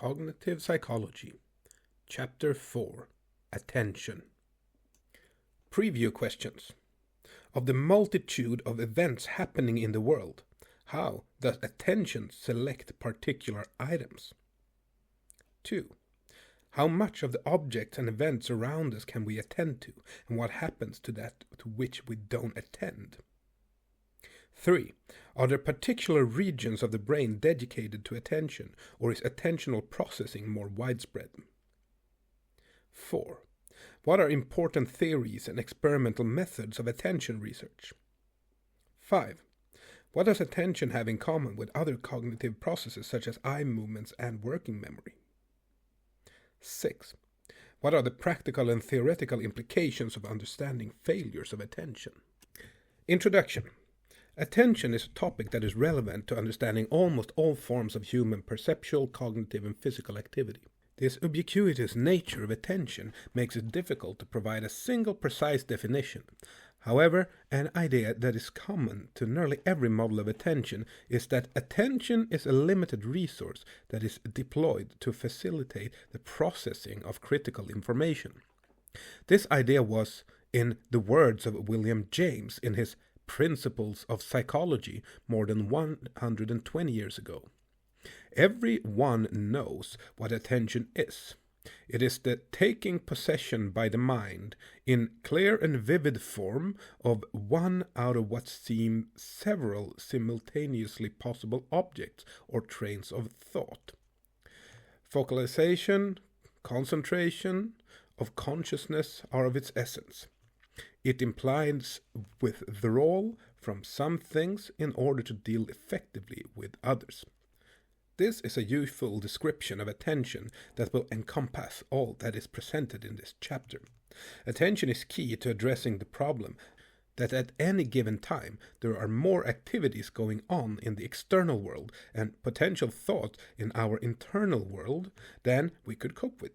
Cognitive Psychology, Chapter 4, Attention. Preview questions. Of the multitude of events happening in the world, how does attention select particular items? 2. How much of the objects and events around us can we attend to, and what happens to that to which we don't attend? 3. Are there particular regions of the brain dedicated to attention, or is attentional processing more widespread? 4. What are important theories and experimental methods of attention research? 5. What does attention have in common with other cognitive processes such as eye movements and working memory? 6. What are the practical and theoretical implications of understanding failures of attention? Introduction. Attention is a topic that is relevant to understanding almost all forms of human perceptual, cognitive, and physical activity. This ubiquitous nature of attention makes it difficult to provide a single precise definition. However, an idea that is common to nearly every model of attention is that attention is a limited resource that is deployed to facilitate the processing of critical information. This idea was, in the words of William James in his Principles of Psychology more than 120 years ago. Everyone knows what attention is. It is the taking possession by the mind, in clear and vivid form, of one out of what seem several simultaneously possible objects or trains of thought. Focalization, concentration of consciousness are of its essence. It implies withdrawal from some things in order to deal effectively with others. This is a useful description of attention that will encompass all that is presented in this chapter. Attention is key to addressing the problem that at any given time there are more activities going on in the external world and potential thought in our internal world than we could cope with.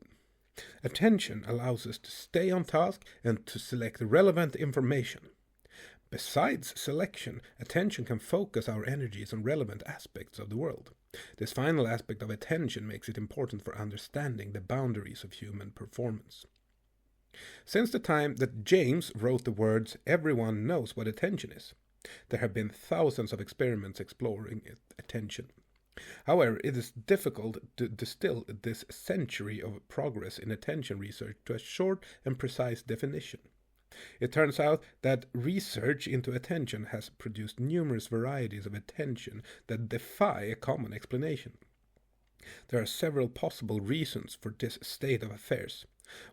Attention allows us to stay on task and to select relevant information. Besides selection, attention can focus our energies on relevant aspects of the world. This final aspect of attention makes it important for understanding the boundaries of human performance. Since the time that James wrote the words, "Everyone knows what attention is," there have been thousands of experiments exploring attention. However, it is difficult to distill this century of progress in attention research to a short and precise definition. It turns out that research into attention has produced numerous varieties of attention that defy a common explanation. There are several possible reasons for this state of affairs.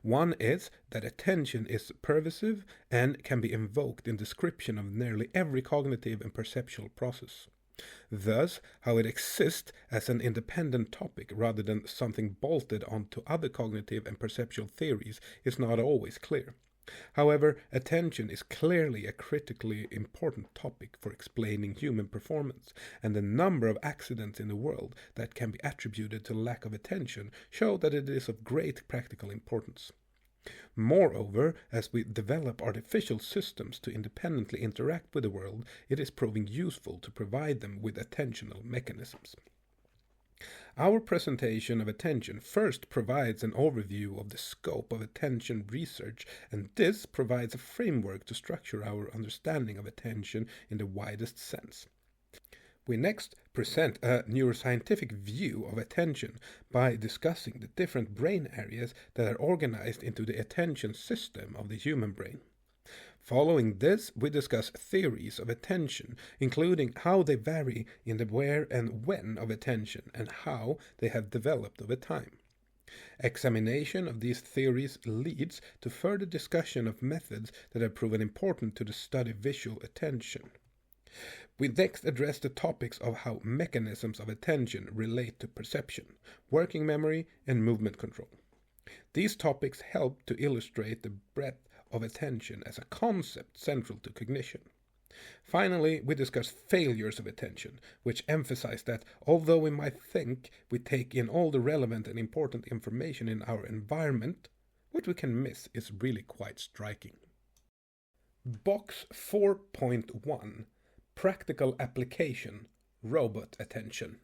One is that attention is pervasive and can be invoked in description of nearly every cognitive and perceptual process. Thus, how it exists as an independent topic rather than something bolted onto other cognitive and perceptual theories is not always clear. However, attention is clearly a critically important topic for explaining human performance, and the number of accidents in the world that can be attributed to lack of attention show that it is of great practical importance. Moreover, as we develop artificial systems to independently interact with the world, it is proving useful to provide them with attentional mechanisms. Our presentation of attention first provides an overview of the scope of attention research, and this provides a framework to structure our understanding of attention in the widest sense. We next present a neuroscientific view of attention by discussing the different brain areas that are organized into the attention system of the human brain. Following this, we discuss theories of attention, including how they vary in the where and when of attention and how they have developed over time. Examination of these theories leads to further discussion of methods that have proven important to the study visual attention. We next address the topics of how mechanisms of attention relate to perception, working memory, and movement control. These topics help to illustrate the breadth of attention as a concept central to cognition. Finally, we discuss failures of attention, which emphasize that although we might think we take in all the relevant and important information in our environment, what we can miss is really quite striking. Box 4.1 Practical Application, Robot Attention.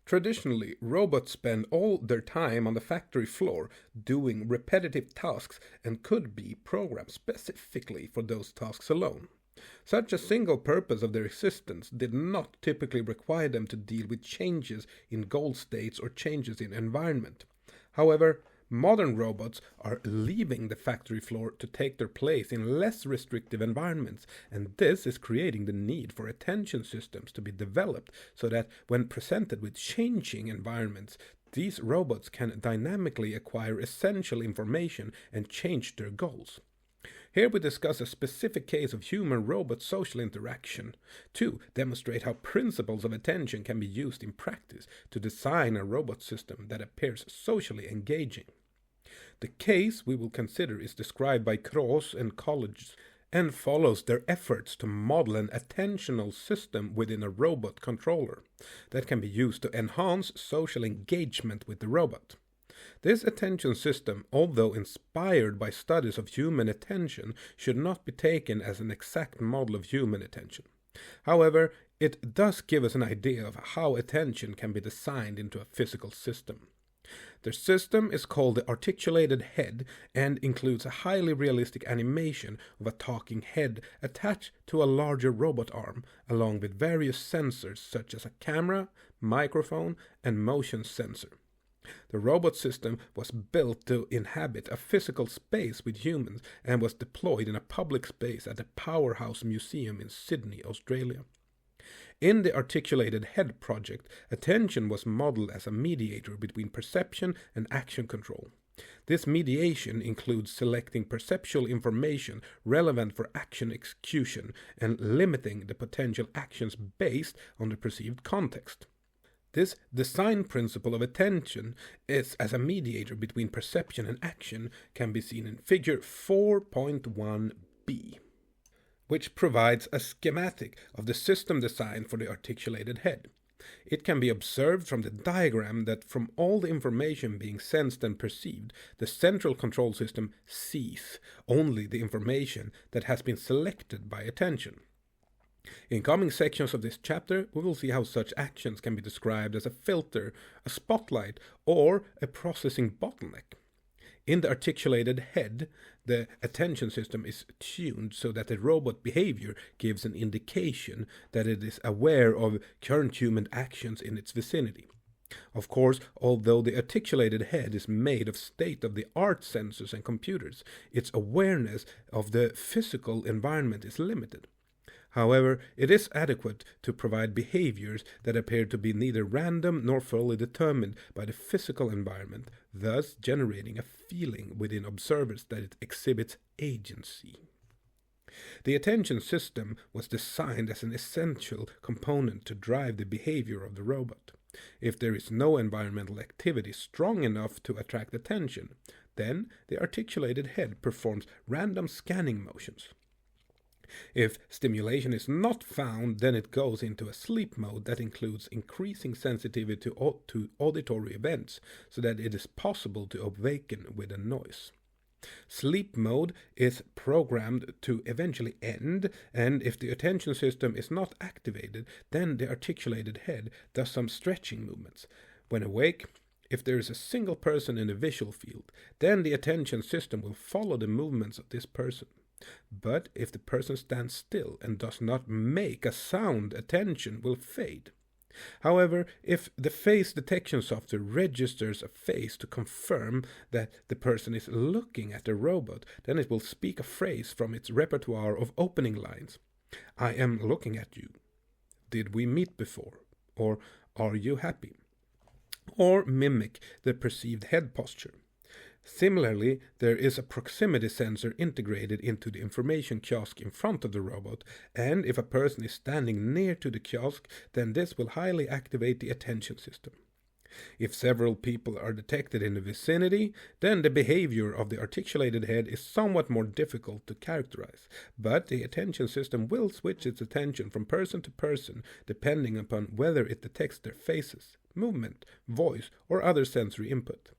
Traditionally, robots spend all their time on the factory floor doing repetitive tasks and could be programmed specifically for those tasks alone. Such a single purpose of their existence did not typically require them to deal with changes in goal states or changes in environment. However, modern robots are leaving the factory floor to take their place in less restrictive environments, and this is creating the need for attention systems to be developed so that when presented with changing environments, these robots can dynamically acquire essential information and change their goals. Here we discuss a specific case of human-robot social interaction to demonstrate how principles of attention can be used in practice to design a robot system that appears socially engaging. The case we will consider is described by Kroos and colleagues and follows their efforts to model an attentional system within a robot controller that can be used to enhance social engagement with the robot. This attention system, although inspired by studies of human attention, should not be taken as an exact model of human attention. However, it does give us an idea of how attention can be designed into a physical system. The system is called the articulated head and includes a highly realistic animation of a talking head attached to a larger robot arm, along with various sensors such as a camera, microphone, and motion sensor. The robot system was built to inhabit a physical space with humans and was deployed in a public space at the Powerhouse Museum in Sydney, Australia. In the Articulated Head project, attention was modeled as a mediator between perception and action control. This mediation includes selecting perceptual information relevant for action execution and limiting the potential actions based on the perceived context. This design principle of attention is as a mediator between perception and action can be seen in figure 4.1b, which provides a schematic of the system design for the articulated head. It can be observed from the diagram that from all the information being sensed and perceived, the central control system sees only the information that has been selected by attention. In coming sections of this chapter, we will see how such actions can be described as a filter, a spotlight, or a processing bottleneck. In the articulated head, the attention system is tuned so that the robot behavior gives an indication that it is aware of current human actions in its vicinity. Of course, although the articulated head is made of state-of-the-art sensors and computers, its awareness of the physical environment is limited. However, it is adequate to provide behaviors that appear to be neither random nor fully determined by the physical environment, thus generating a feeling within observers that it exhibits agency. The attention system was designed as an essential component to drive the behavior of the robot. If there is no environmental activity strong enough to attract attention, then the articulated head performs random scanning motions. If stimulation is not found, then it goes into a sleep mode that includes increasing sensitivity to auditory events so that it is possible to awaken with a noise. Sleep mode is programmed to eventually end, and if the attention system is not activated, then the articulated head does some stretching movements. When awake, if there is a single person in the visual field, then the attention system will follow the movements of this person. But if the person stands still and does not make a sound, attention will fade. However, if the face detection software registers a face to confirm that the person is looking at the robot, then it will speak a phrase from its repertoire of opening lines. I am looking at you. Did we meet before? Or are you happy? Or mimic the perceived head posture. Similarly, there is a proximity sensor integrated into the information kiosk in front of the robot, and if a person is standing near to the kiosk, then this will highly activate the attention system. If several people are detected in the vicinity, then the behavior of the articulated head is somewhat more difficult to characterize, but the attention system will switch its attention from person to person depending upon whether it detects their faces, movement, voice, or other sensory input.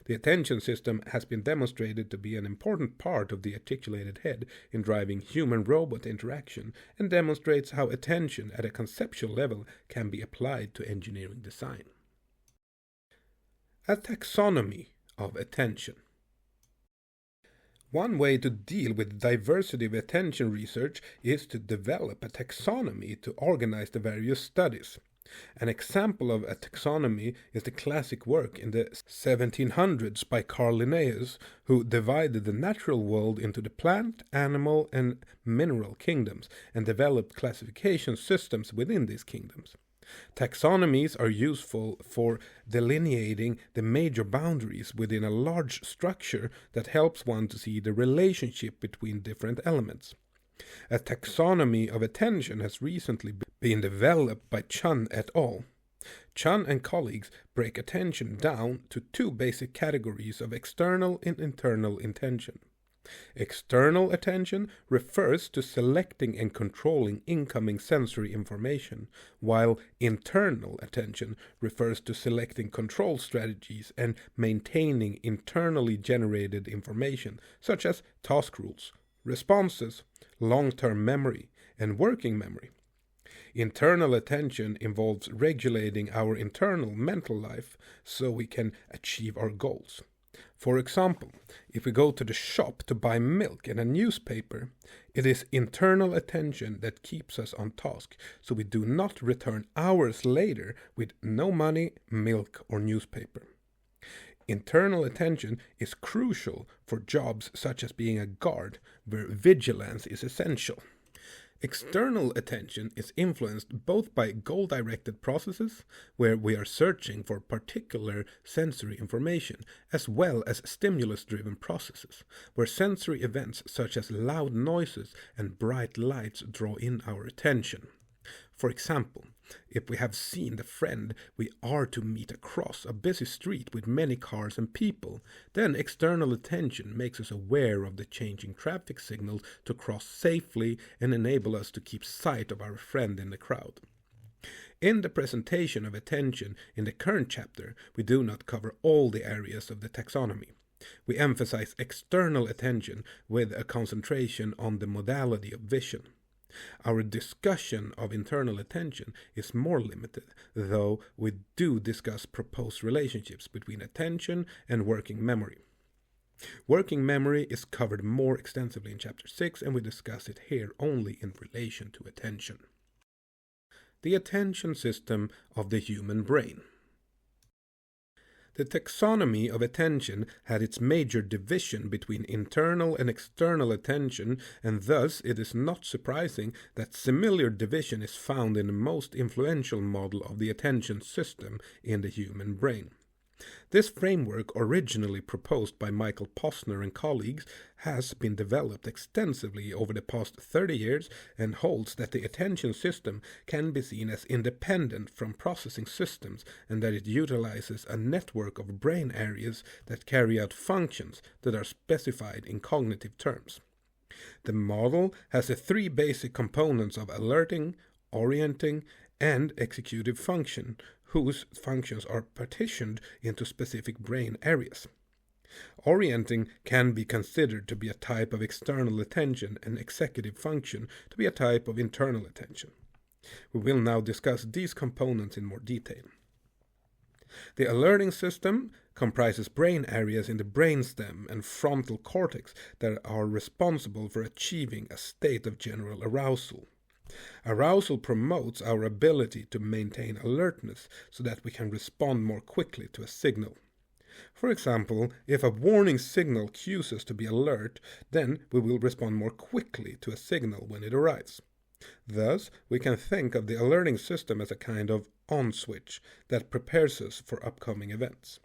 The attention system has been demonstrated to be an important part of the articulated head in driving human-robot interaction and demonstrates how attention at a conceptual level can be applied to engineering design. A taxonomy of attention. One way to deal with diversity of attention research is to develop a taxonomy to organize the various studies. An example of a taxonomy is the classic work in the 1700s by Carl Linnaeus, who divided the natural world into the plant, animal, and mineral kingdoms, and developed classification systems within these kingdoms. Taxonomies are useful for delineating the major boundaries within a large structure that helps one to see the relationship between different elements. A taxonomy of attention has recently been developed by Chun et al. Chun and colleagues break attention down to two basic categories of external and internal attention. External attention refers to selecting and controlling incoming sensory information, while internal attention refers to selecting control strategies and maintaining internally generated information, such as task rules, responses, long-term memory, and working memory. Internal attention involves regulating our internal mental life so we can achieve our goals. For example, if we go to the shop to buy milk and a newspaper, it is internal attention that keeps us on task, so we do not return hours later with no money, milk, or newspaper. Internal attention is crucial for jobs such as being a guard, where vigilance is essential. External attention is influenced both by goal-directed processes, where we are searching for particular sensory information, as well as stimulus-driven processes, where sensory events such as loud noises and bright lights draw in our attention. For example, if we have seen the friend we are to meet across a busy street with many cars and people, then external attention makes us aware of the changing traffic signals to cross safely and enable us to keep sight of our friend in the crowd. In the presentation of attention in the current chapter, we do not cover all the areas of the taxonomy. We emphasize external attention with a concentration on the modality of vision. Our discussion of internal attention is more limited, though we do discuss proposed relationships between attention and working memory. Working memory is covered more extensively in Chapter 6, and we discuss it here only in relation to attention. The attention system of the human brain. The taxonomy of attention had its major division between internal and external attention, and thus it is not surprising that similar division is found in the most influential model of the attention system in the human brain. This framework, originally proposed by Michael Posner and colleagues, has been developed extensively over the past 30 years and holds that the attention system can be seen as independent from processing systems and that it utilizes a network of brain areas that carry out functions that are specified in cognitive terms. The model has the three basic components of alerting, orienting, and executive function, whose functions are partitioned into specific brain areas. Orienting can be considered to be a type of external attention and executive function to be a type of internal attention. We will now discuss these components in more detail. The alerting system comprises brain areas in the brainstem and frontal cortex that are responsible for achieving a state of general arousal. Arousal promotes our ability to maintain alertness so that we can respond more quickly to a signal. For example, if a warning signal cues us to be alert, then we will respond more quickly to a signal when it arrives. Thus, we can think of the alerting system as a kind of on switch that prepares us for upcoming events.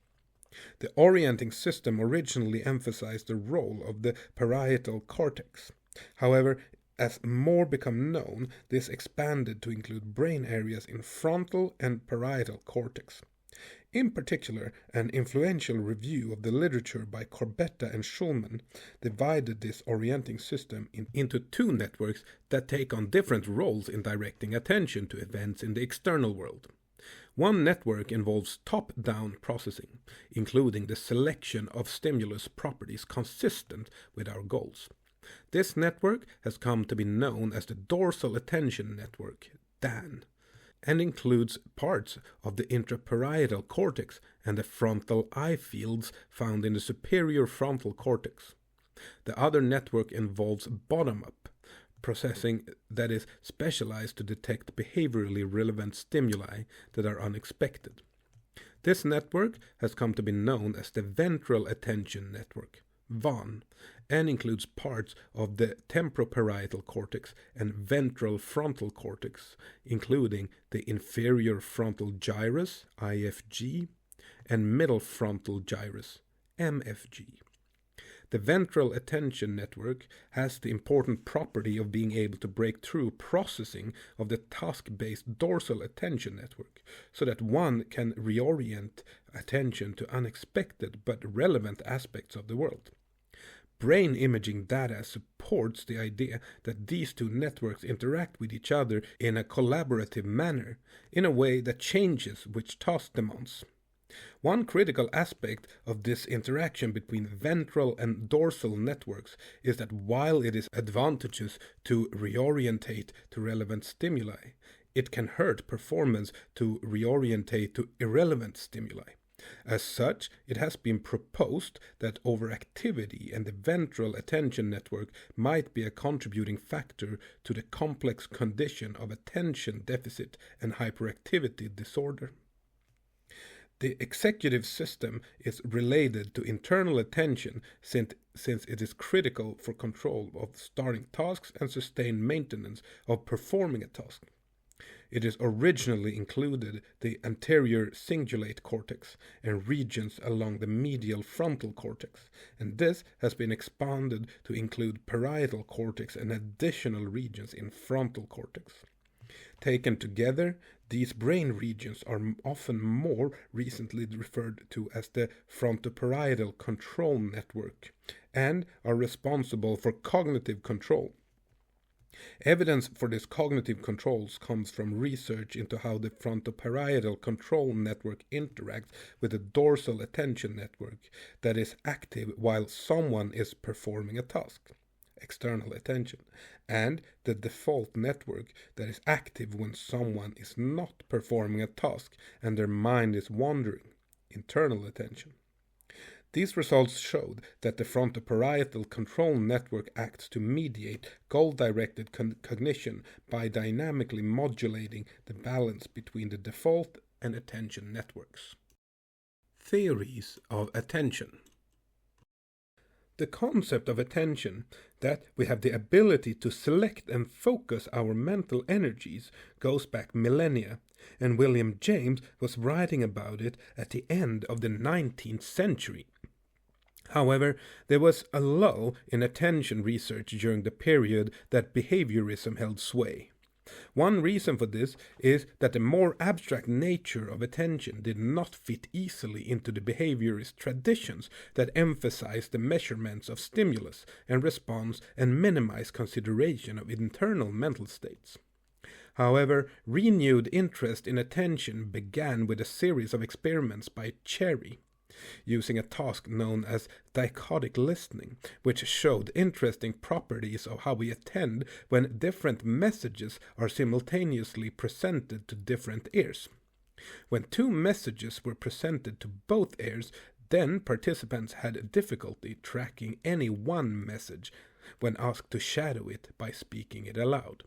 The orienting system originally emphasized the role of the parietal cortex. However, as more become known, this expanded to include brain areas in frontal and parietal cortex. In particular, an influential review of the literature by Corbetta and Schulman divided this orienting system into two networks that take on different roles in directing attention to events in the external world. One network involves top-down processing, including the selection of stimulus properties consistent with our goals. This network has come to be known as the dorsal attention network, DAN. and includes parts of the intraparietal cortex and the frontal eye fields found in the superior frontal cortex. The other network involves bottom-up processing that is specialized to detect behaviorally relevant stimuli that are unexpected. This network has come to be known as the ventral attention network, VAN, and includes parts of the temporoparietal cortex and ventral frontal cortex, including the inferior frontal gyrus, IFG, and middle frontal gyrus, MFG. The ventral attention network has the important property of being able to break through processing of the task-based dorsal attention network, so that one can reorient attention to unexpected but relevant aspects of the world. Brain imaging data supports the idea that these two networks interact with each other in a collaborative manner, in a way that changes which task demands. One critical aspect of this interaction between ventral and dorsal networks is that while it is advantageous to reorientate to relevant stimuli, it can hurt performance to reorientate to irrelevant stimuli. As such, it has been proposed that overactivity in the ventral attention network might be a contributing factor to the complex condition of attention deficit and hyperactivity disorder. The executive system is related to internal attention since it is critical for control of starting tasks and sustained maintenance of performing a task. It is originally included the anterior cingulate cortex and regions along the medial frontal cortex, and this has been expanded to include parietal cortex and additional regions in frontal cortex. Taken together, these brain regions are often more recently referred to as the frontoparietal control network and are responsible for cognitive control. Evidence for this cognitive controls comes from research into how the frontoparietal control network interacts with the dorsal attention network that is active while someone is performing a task, external attention, and the default network that is active when someone is not performing a task and their mind is wandering, internal attention. These results showed that the frontoparietal control network acts to mediate goal-directed cognition by dynamically modulating the balance between the default and attention networks. Theories of attention. The concept of attention, that we have the ability to select and focus our mental energies, goes back millennia, and William James was writing about it at the end of the 19th century. However, there was a lull in attention research during the period that behaviorism held sway. One reason for this is that the more abstract nature of attention did not fit easily into the behaviorist traditions that emphasize the measurements of stimulus and response and minimize consideration of internal mental states. However, renewed interest in attention began with a series of experiments by Cherry, using a task known as dichotic listening, which showed interesting properties of how we attend when different messages are simultaneously presented to different ears. When two messages were presented to both ears, then participants had difficulty tracking any one message when asked to shadow it by speaking it aloud.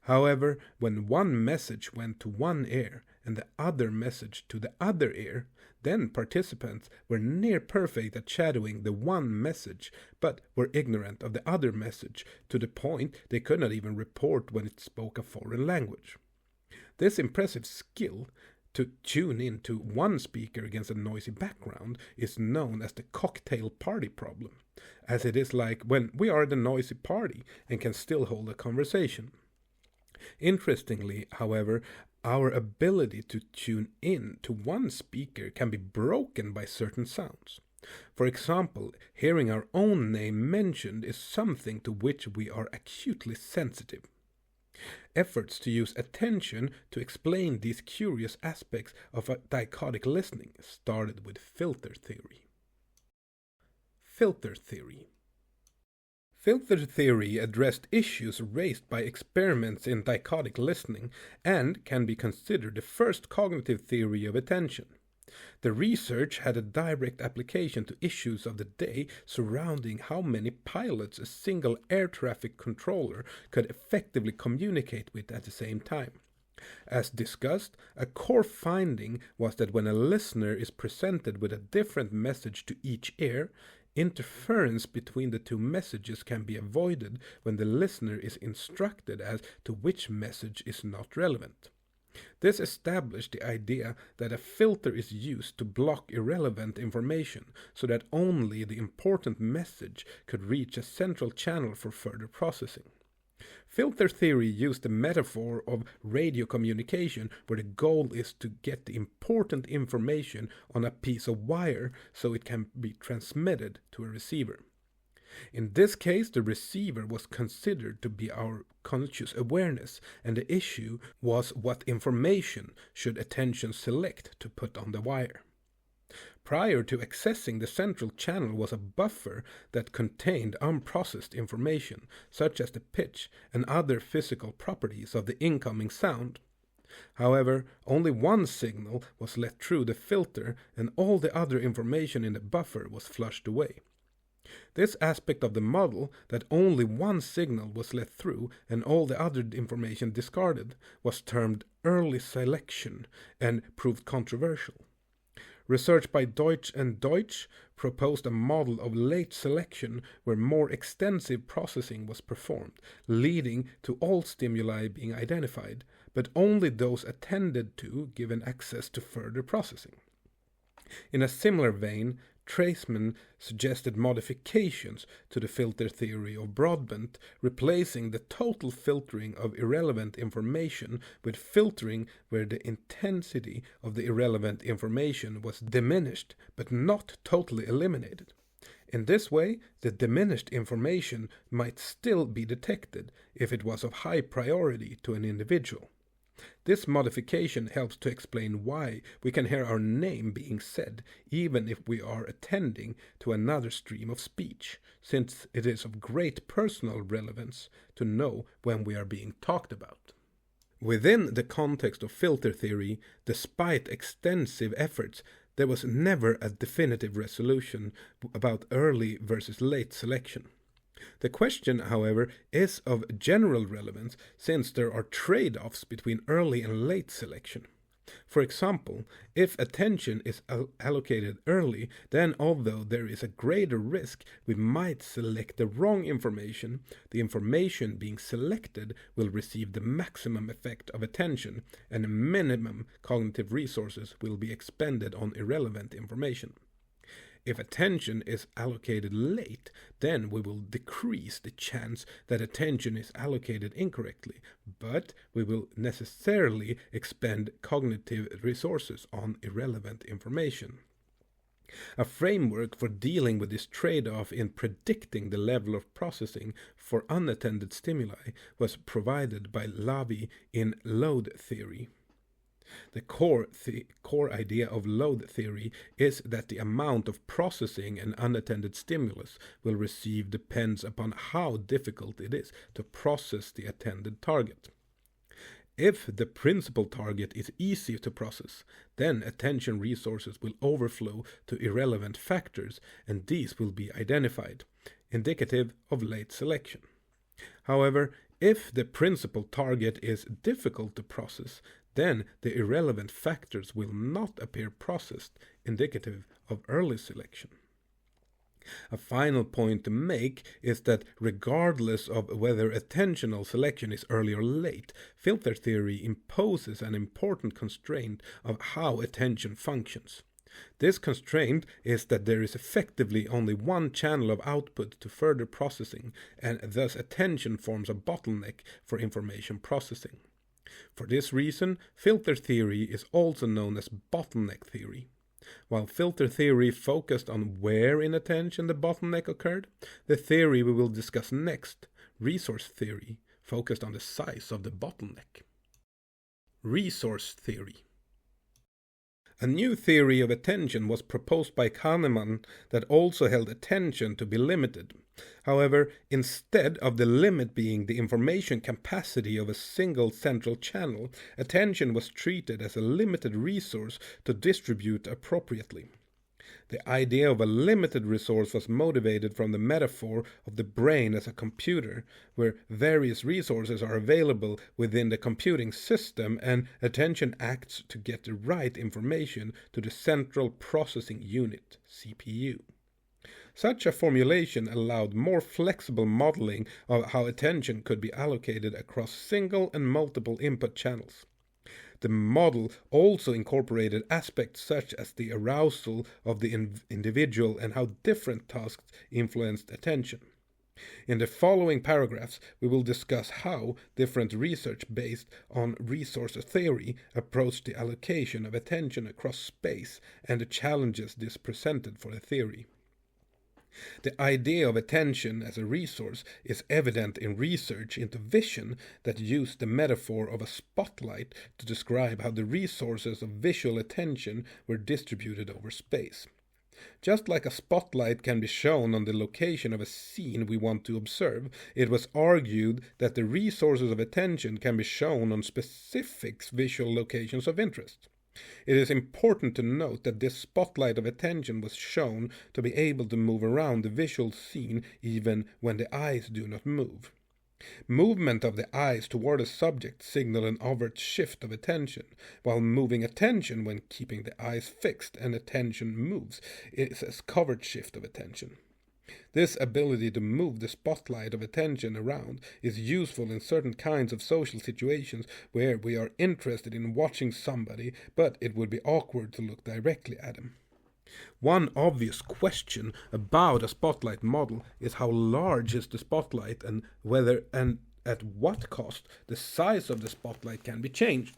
However, when one message went to one ear and the other message to the other ear, then participants were near perfect at shadowing the one message, but were ignorant of the other message to the point they could not even report when it spoke a foreign language. This impressive skill to tune in to one speaker against a noisy background is known as the cocktail party problem, as it is like when we are at a noisy party and can still hold a conversation. Interestingly, however, our ability to tune in to one speaker can be broken by certain sounds. For example, hearing our own name mentioned is something to which we are acutely sensitive. Efforts to use attention to explain these curious aspects of dichotic listening started with filter theory. Filter theory. Filter theory addressed issues raised by experiments in dichotic listening and can be considered the first cognitive theory of attention. The research had a direct application to issues of the day surrounding how many pilots a single air traffic controller could effectively communicate with at the same time. As discussed, a core finding was that when a listener is presented with a different message to each ear, interference between the two messages can be avoided when the listener is instructed as to which message is not relevant. This established the idea that a filter is used to block irrelevant information so that only the important message could reach a central channel for further processing. Filter theory used the metaphor of radio communication where the goal is to get the important information on a piece of wire so it can be transmitted to a receiver. In this case, the receiver was considered to be our conscious awareness, and the issue was what information should attention select to put on the wire. Prior to accessing the central channel was a buffer that contained unprocessed information, such as the pitch and other physical properties of the incoming sound. However, only one signal was let through the filter, and all the other information in the buffer was flushed away. This aspect of the model, that only one signal was let through and all the other information discarded, was termed early selection and proved controversial. Research by Deutsch and Deutsch proposed a model of late selection where more extensive processing was performed, leading to all stimuli being identified, but only those attended to given access to further processing. In a similar vein, Traceman suggested modifications to the filter theory of Broadbent, replacing the total filtering of irrelevant information with filtering where the intensity of the irrelevant information was diminished but not totally eliminated. In this way, the diminished information might still be detected if it was of high priority to an individual. This modification helps to explain why we can hear our name being said even if we are attending to another stream of speech, since it is of great personal relevance to know when we are being talked about. Within the context of filter theory, despite extensive efforts, there was never a definitive resolution about early versus late selection. The question, however, is of general relevance since there are trade-offs between early and late selection. For example, if attention is allocated early, then although there is a greater risk we might select the wrong information, the information being selected will receive the maximum effect of attention and minimum cognitive resources will be expended on irrelevant information. If attention is allocated late, then we will decrease the chance that attention is allocated incorrectly, but we will necessarily expend cognitive resources on irrelevant information. A framework for dealing with this trade-off in predicting the level of processing for unattended stimuli was provided by Lavie in load theory. The core idea of load theory is that the amount of processing an unattended stimulus will receive depends upon how difficult it is to process the attended target. If the principal target is easy to process, then attention resources will overflow to irrelevant factors, and these will be identified, indicative of late selection. However, if the principal target is difficult to process, then the irrelevant factors will not appear processed, indicative of early selection. A final point to make is that regardless of whether attentional selection is early or late, filter theory imposes an important constraint of how attention functions. This constraint is that there is effectively only one channel of output to further processing, and thus attention forms a bottleneck for information processing. For this reason, filter theory is also known as bottleneck theory. While filter theory focused on where in attention the bottleneck occurred, the theory we will discuss next, resource theory, focused on the size of the bottleneck. Resource theory. A new theory of attention was proposed by Kahneman that also held attention to be limited. However, instead of the limit being the information capacity of a single central channel, attention was treated as a limited resource to distribute appropriately. The idea of a limited resource was motivated from the metaphor of the brain as a computer, where various resources are available within the computing system and attention acts to get the right information to the central processing unit, CPU. Such a formulation allowed more flexible modeling of how attention could be allocated across single and multiple input channels. The model also incorporated aspects such as the arousal of the individual and how different tasks influenced attention. In the following paragraphs, we will discuss how different research based on resource theory approached the allocation of attention across space and the challenges this presented for the theory. The idea of attention as a resource is evident in research into vision that use the metaphor of a spotlight to describe how the resources of visual attention were distributed over space. Just like a spotlight can be shown on the location of a scene we want to observe, it was argued that the resources of attention can be shown on specific visual locations of interest. It is important to note that this spotlight of attention was shown to be able to move around the visual scene even when the eyes do not move. Movement of the eyes toward a subject signal an overt shift of attention, while moving attention when keeping the eyes fixed and attention moves is a covert shift of attention. This ability to move the spotlight of attention around is useful in certain kinds of social situations where we are interested in watching somebody, but it would be awkward to look directly at him. One obvious question about a spotlight model is how large is the spotlight and whether and at what cost the size of the spotlight can be changed.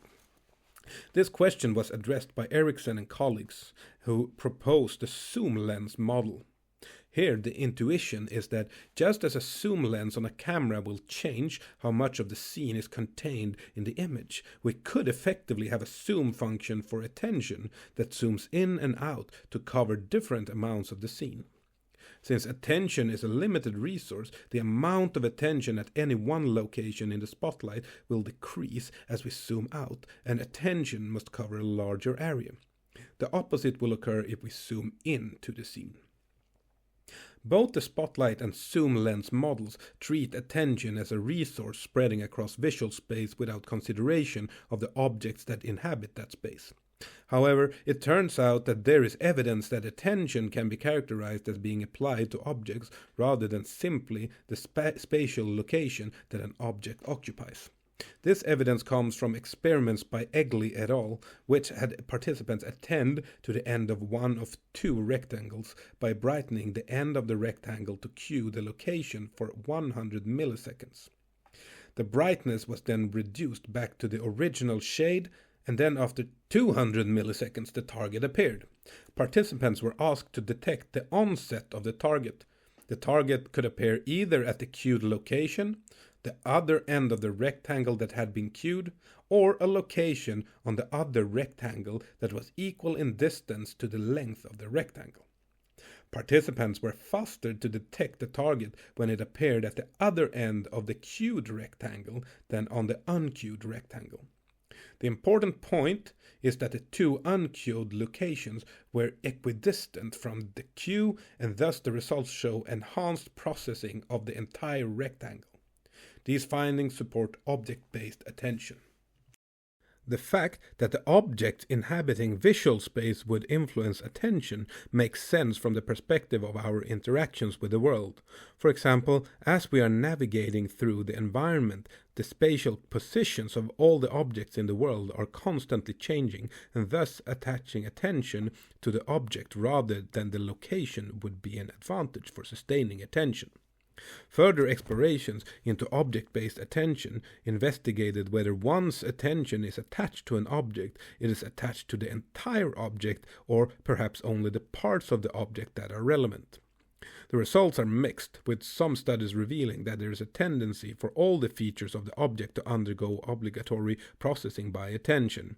This question was addressed by Ericsson and colleagues, who proposed the zoom lens model. Here, the intuition is that just as a zoom lens on a camera will change how much of the scene is contained in the image, we could effectively have a zoom function for attention that zooms in and out to cover different amounts of the scene. Since attention is a limited resource, the amount of attention at any one location in the spotlight will decrease as we zoom out, and attention must cover a larger area. The opposite will occur if we zoom in to the scene. Both the spotlight and zoom lens models treat attention as a resource spreading across visual space without consideration of the objects that inhabit that space. However, it turns out that there is evidence that attention can be characterized as being applied to objects rather than simply the spatial location that an object occupies. This evidence comes from experiments by Gilhooly et al., which had participants attend to the end of one of two rectangles by brightening the end of the rectangle to cue the location for 100 milliseconds. The brightness was then reduced back to the original shade, and then after 200 milliseconds the target appeared. Participants were asked to detect the onset of the target. The target could appear either at the cued location, the other end of the rectangle that had been cued, or a location on the other rectangle that was equal in distance to the length of the rectangle. Participants were faster to detect the target when it appeared at the other end of the cued rectangle than on the uncued rectangle. The important point is that the two uncued locations were equidistant from the cue, and thus the results show enhanced processing of the entire rectangle. These findings support object-based attention. The fact that the objects inhabiting visual space would influence attention makes sense from the perspective of our interactions with the world. For example, as we are navigating through the environment, the spatial positions of all the objects in the world are constantly changing, and thus attaching attention to the object rather than the location would be an advantage for sustaining attention. Further explorations into object-based attention investigated whether once attention is attached to an object, it is attached to the entire object or perhaps only the parts of the object that are relevant. The results are mixed, with some studies revealing that there is a tendency for all the features of the object to undergo obligatory processing by attention.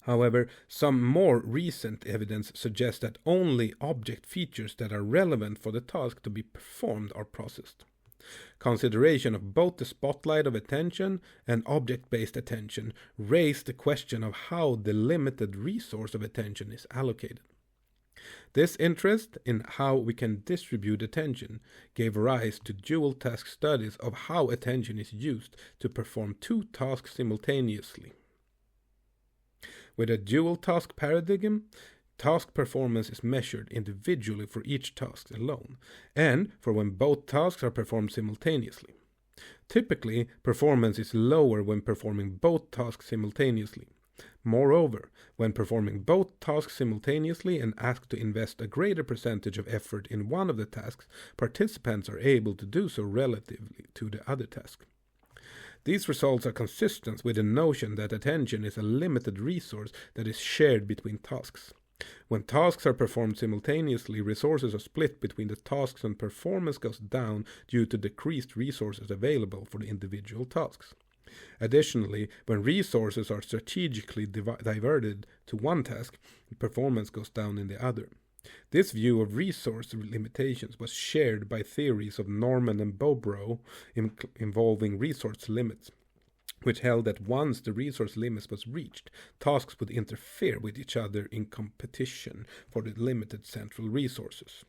However, some more recent evidence suggests that only object features that are relevant for the task to be performed are processed. Consideration of both the spotlight of attention and object-based attention raise the question of how the limited resource of attention is allocated. This interest in how we can distribute attention gave rise to dual task studies of how attention is used to perform two tasks simultaneously. With a dual task paradigm, task performance is measured individually for each task alone, and for when both tasks are performed simultaneously. Typically, performance is lower when performing both tasks simultaneously. Moreover, when performing both tasks simultaneously and asked to invest a greater percentage of effort in one of the tasks, participants are able to do so relatively to the other task. These results are consistent with the notion that attention is a limited resource that is shared between tasks. When tasks are performed simultaneously, resources are split between the tasks and performance goes down due to decreased resources available for the individual tasks. Additionally, when resources are strategically diverted to one task, performance goes down in the other. This view of resource limitations was shared by theories of Norman and Bobrow involving resource limits, which held that once the resource limits was reached, tasks would interfere with each other in competition for the limited central resources.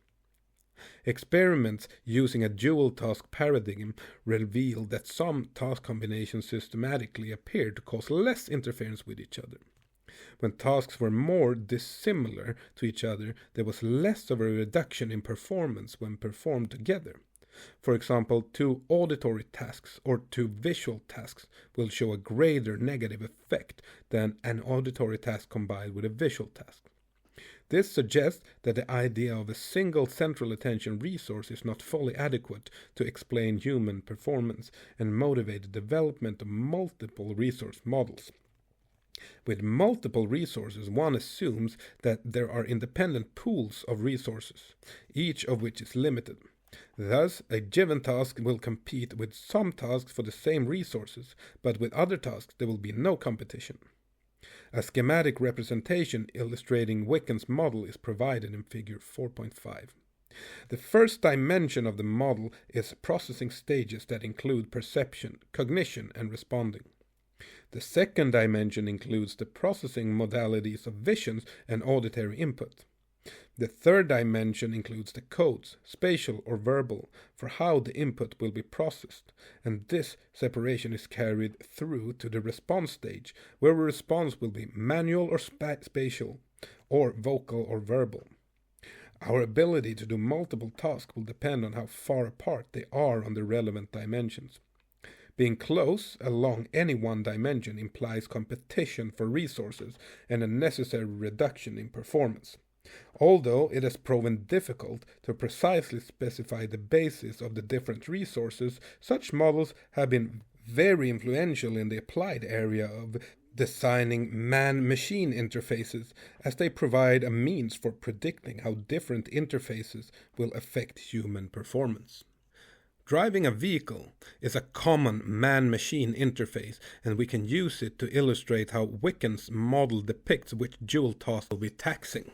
Experiments using a dual task paradigm revealed that some task combinations systematically appeared to cause less interference with each other. When tasks were more dissimilar to each other, there was less of a reduction in performance when performed together. For example, two auditory tasks or two visual tasks will show a greater negative effect than an auditory task combined with a visual task. This suggests that the idea of a single central attention resource is not fully adequate to explain human performance and motivate the development of multiple resource models. With multiple resources, one assumes that there are independent pools of resources, each of which is limited. Thus, a given task will compete with some tasks for the same resources, but with other tasks there will be no competition. A schematic representation illustrating Wicken's model is provided in figure 4.5. The first dimension of the model is processing stages that include perception, cognition, and responding. The second dimension includes the processing modalities of visions and auditory input. The third dimension includes the codes, spatial or verbal, for how the input will be processed, and this separation is carried through to the response stage, where a response will be manual or spatial, or vocal or verbal. Our ability to do multiple tasks will depend on how far apart they are on the relevant dimensions. Being close along any one dimension implies competition for resources and a necessary reduction in performance. Although it has proven difficult to precisely specify the basis of the different resources, such models have been very influential in the applied area of designing man-machine interfaces, as they provide a means for predicting how different interfaces will affect human performance. Driving a vehicle is a common man-machine interface, and we can use it to illustrate how Wicken's model depicts which dual task will be taxing.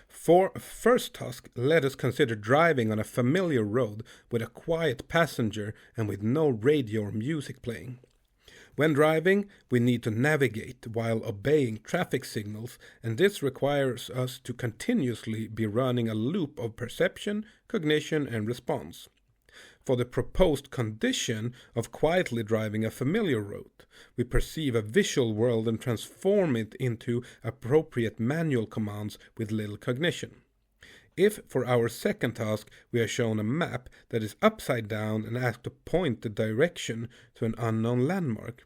For a first task, let us consider driving on a familiar road with a quiet passenger and with no radio or music playing. When driving, we need to navigate while obeying traffic signals, and this requires us to continuously be running a loop of perception, cognition, and response. For the proposed condition of quietly driving a familiar road, we perceive a visual world and transform it into appropriate manual commands with little cognition. If, for our second task, we are shown a map that is upside down and asked to point the direction to an unknown landmark,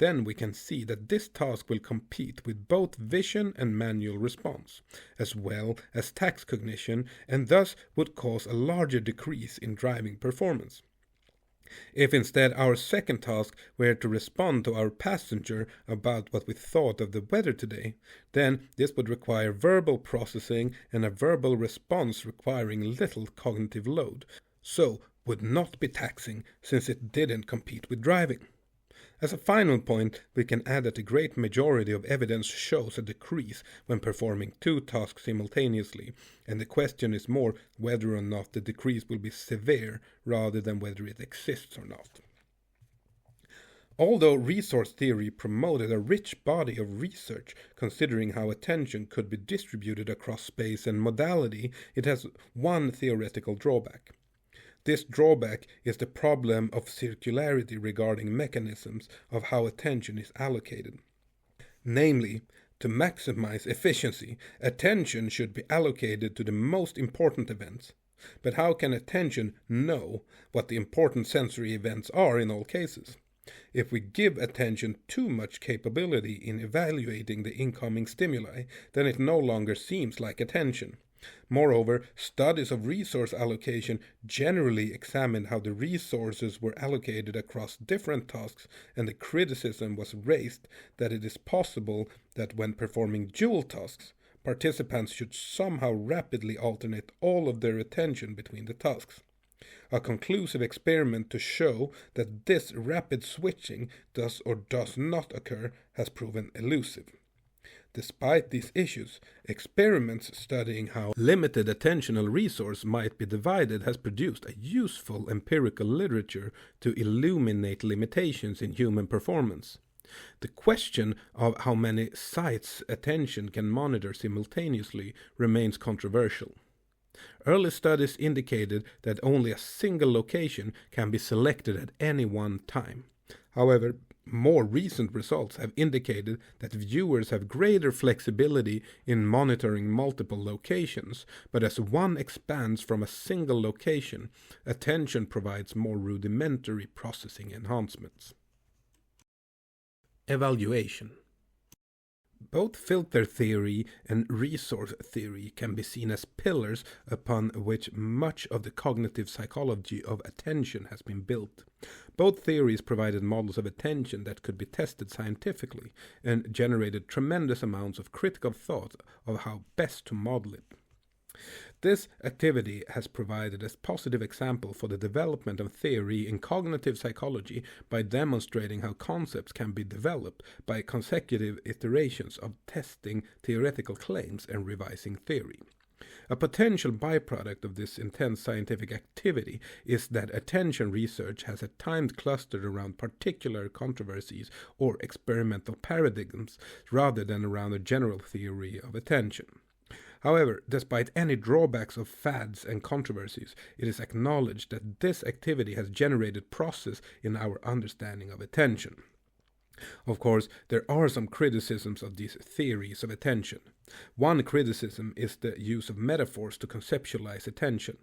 then we can see that this task will compete with both vision and manual response, as well as task cognition, and thus would cause a larger decrease in driving performance. If instead our second task were to respond to our passenger about what we thought of the weather today, then this would require verbal processing and a verbal response requiring little cognitive load, so would not be taxing since it didn't compete with driving. As a final point, we can add that the great majority of evidence shows a decrease when performing two tasks simultaneously, and the question is more whether or not the decrease will be severe rather than whether it exists or not. Although resource theory promoted a rich body of research considering how attention could be distributed across space and modality, it has one theoretical drawback. This drawback is the problem of circularity regarding mechanisms of how attention is allocated. Namely, to maximize efficiency, attention should be allocated to the most important events. But how can attention know what the important sensory events are in all cases? If we give attention too much capability in evaluating the incoming stimuli, then it no longer seems like attention. Moreover, studies of resource allocation generally examine how the resources were allocated across different tasks, and the criticism was raised that it is possible that when performing dual tasks, participants should somehow rapidly alternate all of their attention between the tasks. A conclusive experiment to show that this rapid switching does or does not occur has proven elusive. Despite these issues, experiments studying how limited attentional resource might be divided has produced a useful empirical literature to illuminate limitations in human performance. The question of how many sites attention can monitor simultaneously remains controversial. Early studies indicated that only a single location can be selected at any one time. However, more recent results have indicated that viewers have greater flexibility in monitoring multiple locations, but as one expands from a single location, attention provides more rudimentary processing enhancements. Evaluation. Both filter theory and resource theory can be seen as pillars upon which much of the cognitive psychology of attention has been built. Both theories provided models of attention that could be tested scientifically and generated tremendous amounts of critical thought of how best to model it. This activity has provided a positive example for the development of theory in cognitive psychology by demonstrating how concepts can be developed by consecutive iterations of testing theoretical claims and revising theory. A potential byproduct of this intense scientific activity is that attention research has at times clustered around particular controversies or experimental paradigms rather than around a general theory of attention. However, despite any drawbacks of fads and controversies, it is acknowledged that this activity has generated process in our understanding of attention. Of course, there are some criticisms of these theories of attention. One criticism is the use of metaphors to conceptualize attention.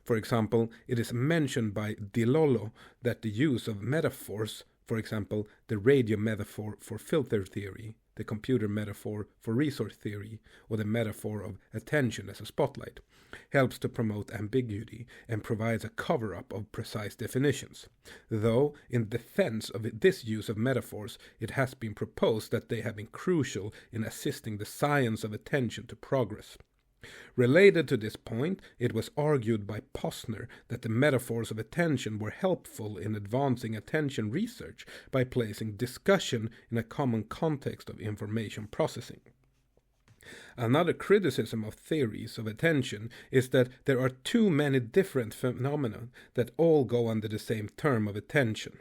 For example, it is mentioned by Gilhooly that the use of metaphors, for example, the radio metaphor for filter theory, the computer metaphor for resource theory, or the metaphor of attention as a spotlight, helps to promote ambiguity and provides a cover-up of precise definitions. Though, in defense of this use of metaphors, it has been proposed that they have been crucial in assisting the science of attention to progress. Related to this point, it was argued by Posner that the metaphors of attention were helpful in advancing attention research by placing discussion in a common context of information processing. Another criticism of theories of attention is that there are too many different phenomena that all go under the same term of attention.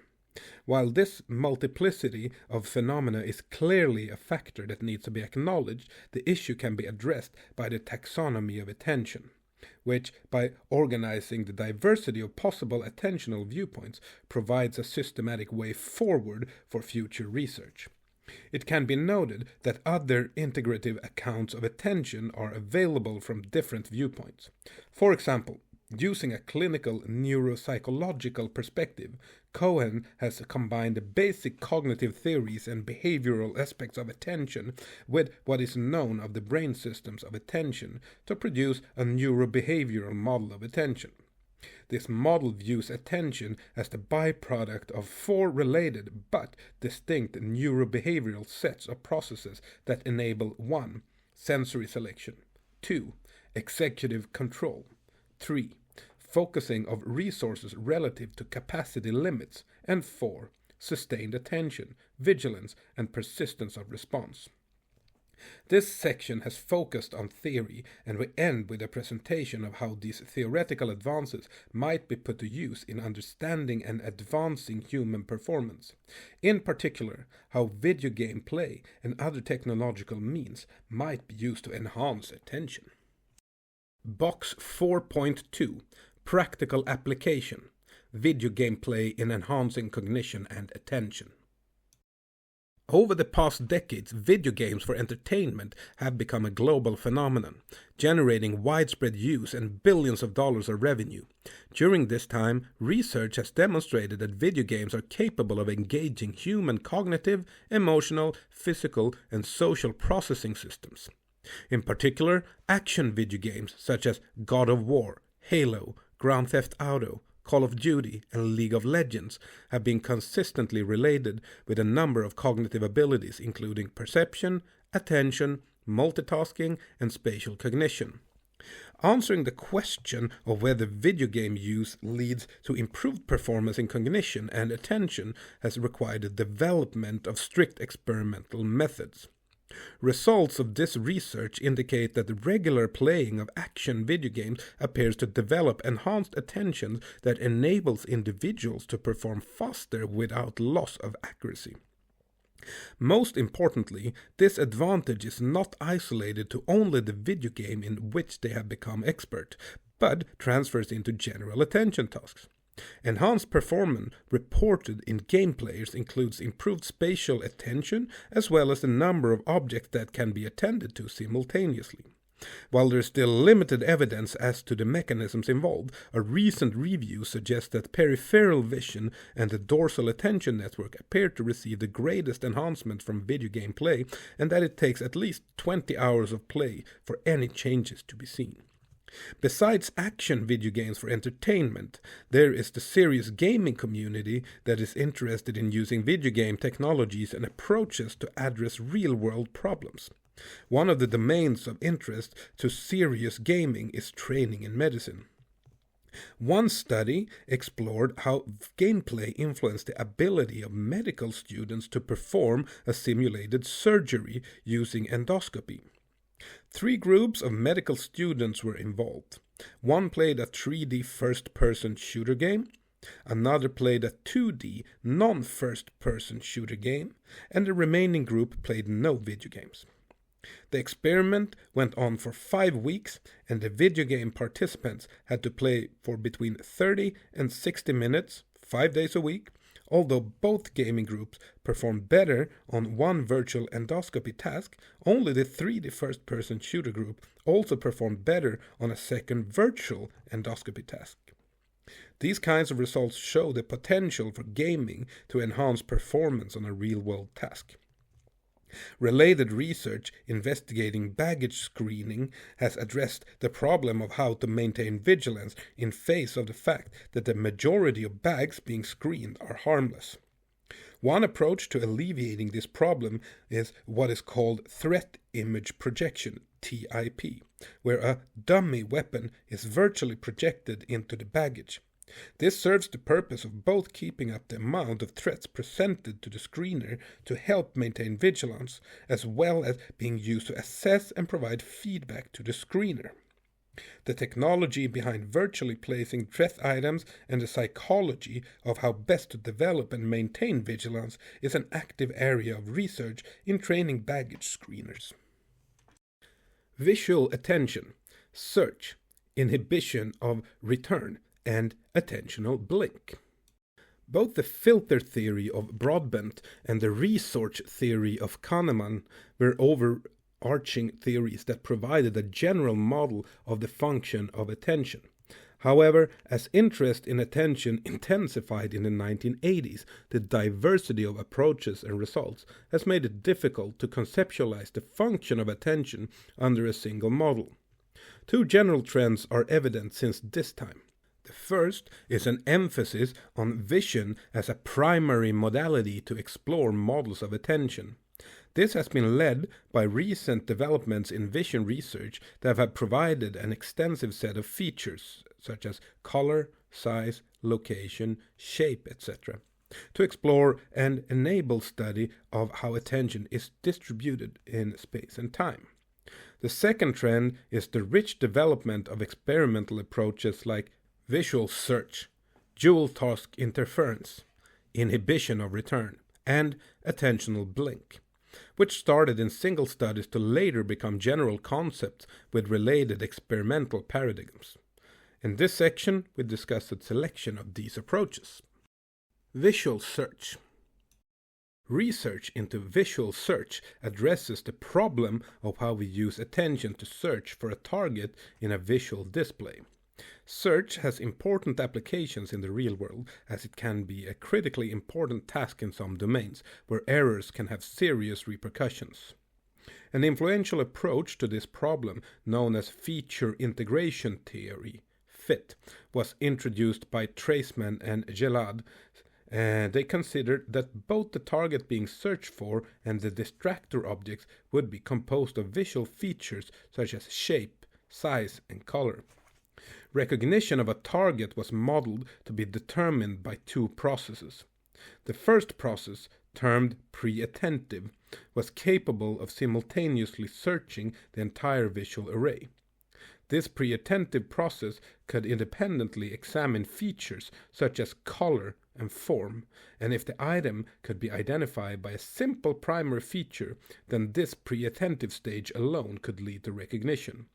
While this multiplicity of phenomena is clearly a factor that needs to be acknowledged, the issue can be addressed by the taxonomy of attention, which, by organizing the diversity of possible attentional viewpoints, provides a systematic way forward for future research. It can be noted that other integrative accounts of attention are available from different viewpoints. For example, using a clinical neuropsychological perspective, Cohen has combined the basic cognitive theories and behavioral aspects of attention with what is known of the brain systems of attention to produce a neurobehavioral model of attention. This model views attention as the byproduct of four related but distinct neurobehavioral sets of processes that enable 1. Sensory selection, 2. Executive control, 3. Focusing of resources relative to capacity limits, and 4. sustained attention, vigilance, and persistence of response. This section has focused on theory, and we end with a presentation of how these theoretical advances might be put to use in understanding and advancing human performance. In particular, how video game play and other technological means might be used to enhance attention. Box 4.2 Practical Application Video game play in enhancing cognition and attention. Over the past decades, video games for entertainment have become a global phenomenon, generating widespread use and billions of dollars of revenue. During this time, research has demonstrated that video games are capable of engaging human cognitive, emotional, physical, and social processing systems. In particular, action video games such as God of War, Halo, Grand Theft Auto, Call of Duty, and League of Legends have been consistently related with a number of cognitive abilities including perception, attention, multitasking, and spatial cognition. Answering the question of whether video game use leads to improved performance in cognition and attention has required the development of strict experimental methods. Results of this research indicate that the regular playing of action video games appears to develop enhanced attention that enables individuals to perform faster without loss of accuracy. Most importantly, this advantage is not isolated to only the video game in which they have become expert, but transfers into general attention tasks. Enhanced performance reported in game players includes improved spatial attention as well as the number of objects that can be attended to simultaneously. While there is still limited evidence as to the mechanisms involved, a recent review suggests that peripheral vision and the dorsal attention network appear to receive the greatest enhancement from video game play, and that it takes at least 20 hours of play for any changes to be seen. Besides action video games for entertainment, there is the serious gaming community that is interested in using video game technologies and approaches to address real-world problems. One of the domains of interest to serious gaming is training in medicine. One study explored how gameplay influenced the ability of medical students to perform a simulated surgery using endoscopy. 3 groups of medical students were involved. One played a 3D first-person shooter game, another played a 2D non-first-person shooter game, and the remaining group played no video games. The experiment went on for 5 weeks, and the video game participants had to play for between 30 and 60 minutes, 5 days a week. Although both gaming groups performed better on one virtual endoscopy task, only the 3D first-person shooter group also performed better on a second virtual endoscopy task. These kinds of results show the potential for gaming to enhance performance on a real-world task. Related research investigating baggage screening has addressed the problem of how to maintain vigilance in face of the fact that the majority of bags being screened are harmless. One approach to alleviating this problem is what is called threat image projection, TIP, where a dummy weapon is virtually projected into the baggage. This serves the purpose of both keeping up the amount of threats presented to the screener to help maintain vigilance, as well as being used to assess and provide feedback to the screener. The technology behind virtually placing threat items and the psychology of how best to develop and maintain vigilance is an active area of research in training baggage screeners. Visual attention, search, inhibition of return, and attentional blink. Both the filter theory of Broadbent and the research theory of Kahneman were overarching theories that provided a general model of the function of attention. However, as interest in attention intensified in the 1980s, the diversity of approaches and results has made it difficult to conceptualize the function of attention under a single model. 2 general trends are evident since this time. The first is an emphasis on vision as a primary modality to explore models of attention. This has been led by recent developments in vision research that have provided an extensive set of features such as color, size, location, shape, etc. to explore and enable study of how attention is distributed in space and time. The second trend is the rich development of experimental approaches like visual search, dual task interference, inhibition of return, and attentional blink, which started in single studies to later become general concepts with related experimental paradigms. In this section, we discuss a selection of these approaches. Visual search. Research into visual search addresses the problem of how we use attention to search for a target in a visual display. Search has important applications in the real world, as it can be a critically important task in some domains, where errors can have serious repercussions. An influential approach to this problem, known as feature integration theory, FIT, was introduced by Treisman and Gilhooly. They considered that both the target being searched for and the distractor objects would be composed of visual features such as shape, size, and color. Recognition of a target was modeled to be determined by two processes. The first process, termed pre-attentive, was capable of simultaneously searching the entire visual array. This pre-attentive process could independently examine features such as color and form, and if the item could be identified by a simple primary feature, then this pre-attentive stage alone could lead to recognition.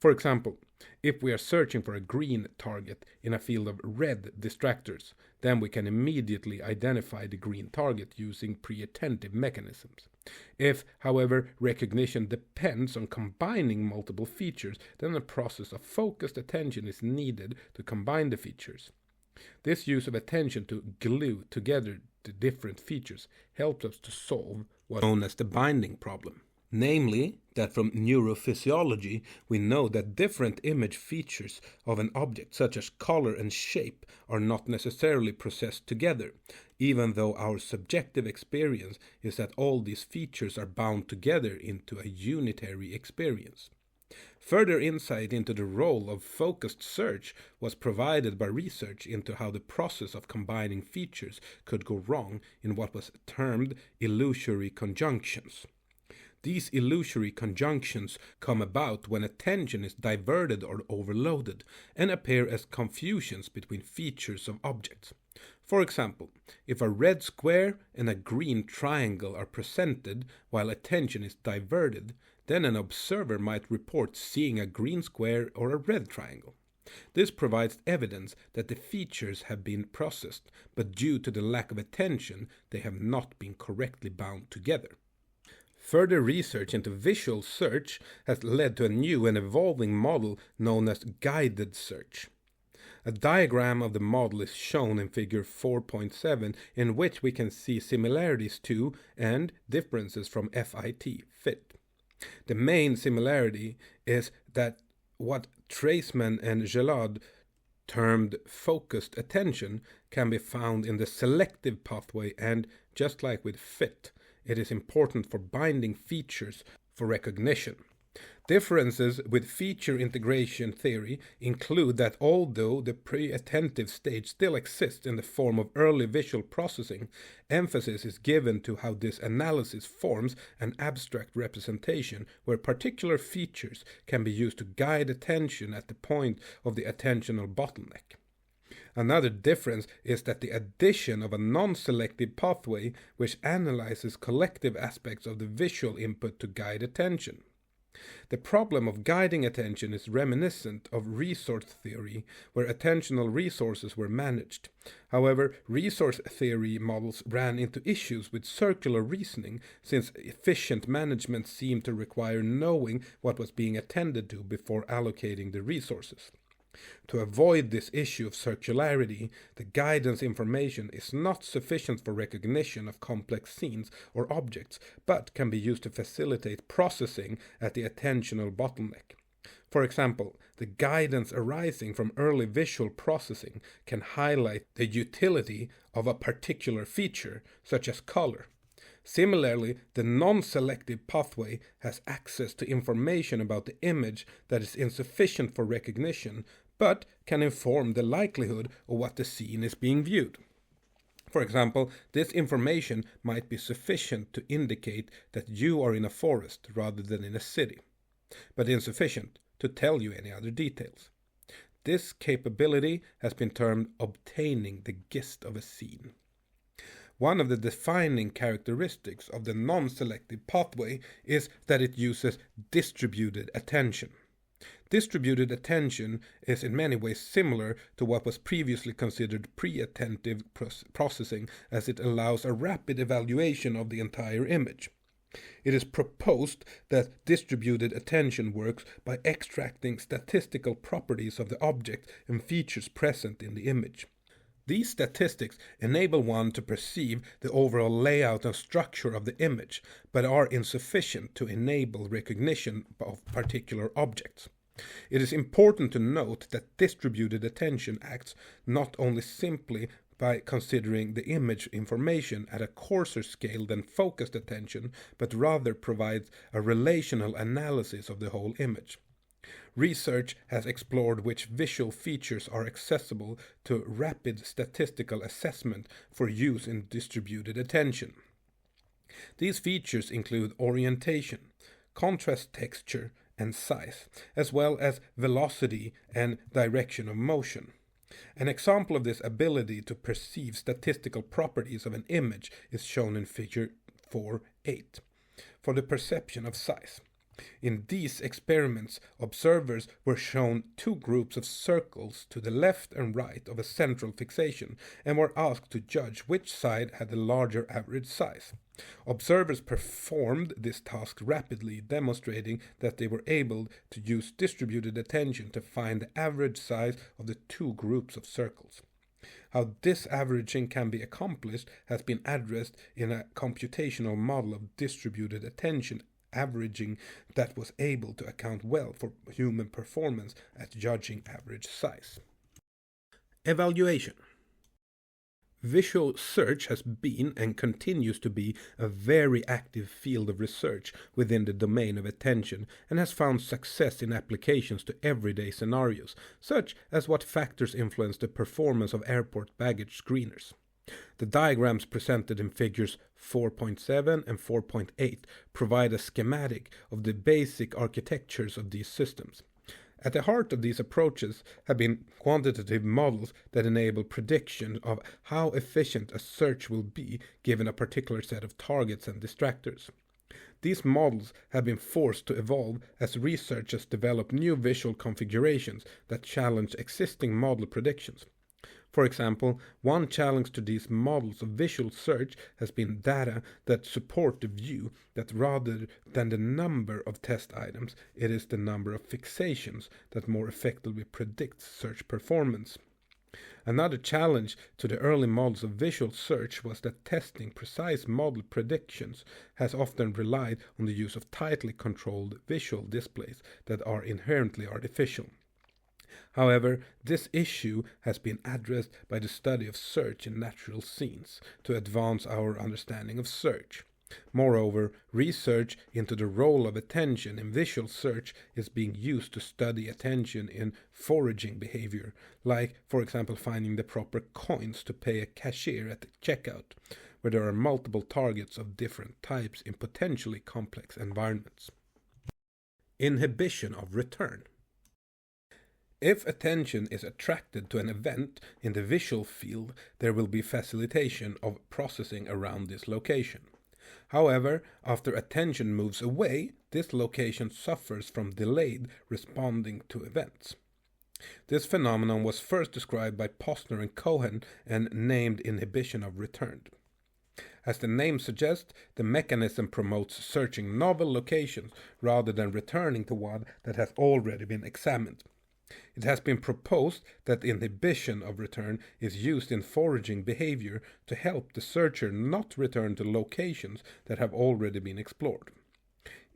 For example, if we are searching for a green target in a field of red distractors, then we can immediately identify the green target using pre-attentive mechanisms. If, however, recognition depends on combining multiple features, then a process of focused attention is needed to combine the features. This use of attention to glue together the different features helps us to solve what's known as the binding problem. Namely, that from neurophysiology we know that different image features of an object, such as color and shape, are not necessarily processed together, even though our subjective experience is that all these features are bound together into a unitary experience. Further insight into the role of focused search was provided by research into how the process of combining features could go wrong in what was termed illusory conjunctions. These illusory conjunctions come about when attention is diverted or overloaded and appear as confusions between features of objects. For example, if a red square and a green triangle are presented while attention is diverted, then an observer might report seeing a green square or a red triangle. This provides evidence that the features have been processed, but due to the lack of attention, they have not been correctly bound together. Further research into visual search has led to a new and evolving model known as guided search. A diagram of the model is shown in figure 4.7, in which we can see similarities to and differences from FIT. The main similarity is that what Treisman and Gilhooly termed focused attention can be found in the selective pathway, and just like with FIT, it is important for binding features for recognition. Differences with feature integration theory include that although the pre-attentive stage still exists in the form of early visual processing, emphasis is given to how this analysis forms an abstract representation where particular features can be used to guide attention at the point of the attentional bottleneck. Another difference is that the addition of a non-selective pathway which analyzes collective aspects of the visual input to guide attention. The problem of guiding attention is reminiscent of resource theory, where attentional resources were managed. However, resource theory models ran into issues with circular reasoning, since efficient management seemed to require knowing what was being attended to before allocating the resources. To avoid this issue of circularity, the guidance information is not sufficient for recognition of complex scenes or objects, but can be used to facilitate processing at the attentional bottleneck. For example, the guidance arising from early visual processing can highlight the utility of a particular feature, such as color. Similarly, the non-selective pathway has access to information about the image that is insufficient for recognition, but can inform the likelihood of what the scene is being viewed. For example, this information might be sufficient to indicate that you are in a forest rather than in a city, but insufficient to tell you any other details. This capability has been termed obtaining the gist of a scene. One of the defining characteristics of the non-selective pathway is that it uses distributed attention. Distributed attention is in many ways similar to what was previously considered pre-attentive processing, as it allows a rapid evaluation of the entire image. It is proposed that distributed attention works by extracting statistical properties of the object and features present in the image. These statistics enable one to perceive the overall layout and structure of the image, but are insufficient to enable recognition of particular objects. It is important to note that distributed attention acts not only simply by considering the image information at a coarser scale than focused attention, but rather provides a relational analysis of the whole image. Research has explored which visual features are accessible to rapid statistical assessment for use in distributed attention. These features include orientation, contrast texture, and size, as well as velocity and direction of motion. An example of this ability to perceive statistical properties of an image is shown in figure 4.8 for the perception of size. In these experiments, observers were shown two groups of circles to the left and right of a central fixation and were asked to judge which side had the larger average size. Observers performed this task rapidly, demonstrating that they were able to use distributed attention to find the average size of the two groups of circles. How this averaging can be accomplished has been addressed in a computational model of distributed attention averaging that was able to account well for human performance at judging average size. Evaluation. Visual search has been and continues to be a very active field of research within the domain of attention and has found success in applications to everyday scenarios, such as what factors influence the performance of airport baggage screeners. The diagrams presented in figures 4.7 and 4.8 provide a schematic of the basic architectures of these systems. At the heart of these approaches have been quantitative models that enable prediction of how efficient a search will be given a particular set of targets and distractors. These models have been forced to evolve as researchers develop new visual configurations that challenge existing model predictions. For example, one challenge to these models of visual search has been data that support the view that rather than the number of test items, it is the number of fixations that more effectively predicts search performance. Another challenge to the early models of visual search was that testing precise model predictions has often relied on the use of tightly controlled visual displays that are inherently artificial. However, this issue has been addressed by the study of search in natural scenes to advance our understanding of search. Moreover, research into the role of attention in visual search is being used to study attention in foraging behavior, like, for example, finding the proper coins to pay a cashier at the checkout, where there are multiple targets of different types in potentially complex environments. Inhibition of return. If attention is attracted to an event in the visual field, there will be facilitation of processing around this location. However, after attention moves away, this location suffers from delayed responding to events. This phenomenon was first described by Posner and Cohen and named inhibition of return. As the name suggests, the mechanism promotes searching novel locations rather than returning to one that has already been examined. It has been proposed that inhibition of return is used in foraging behavior to help the searcher not return to locations that have already been explored.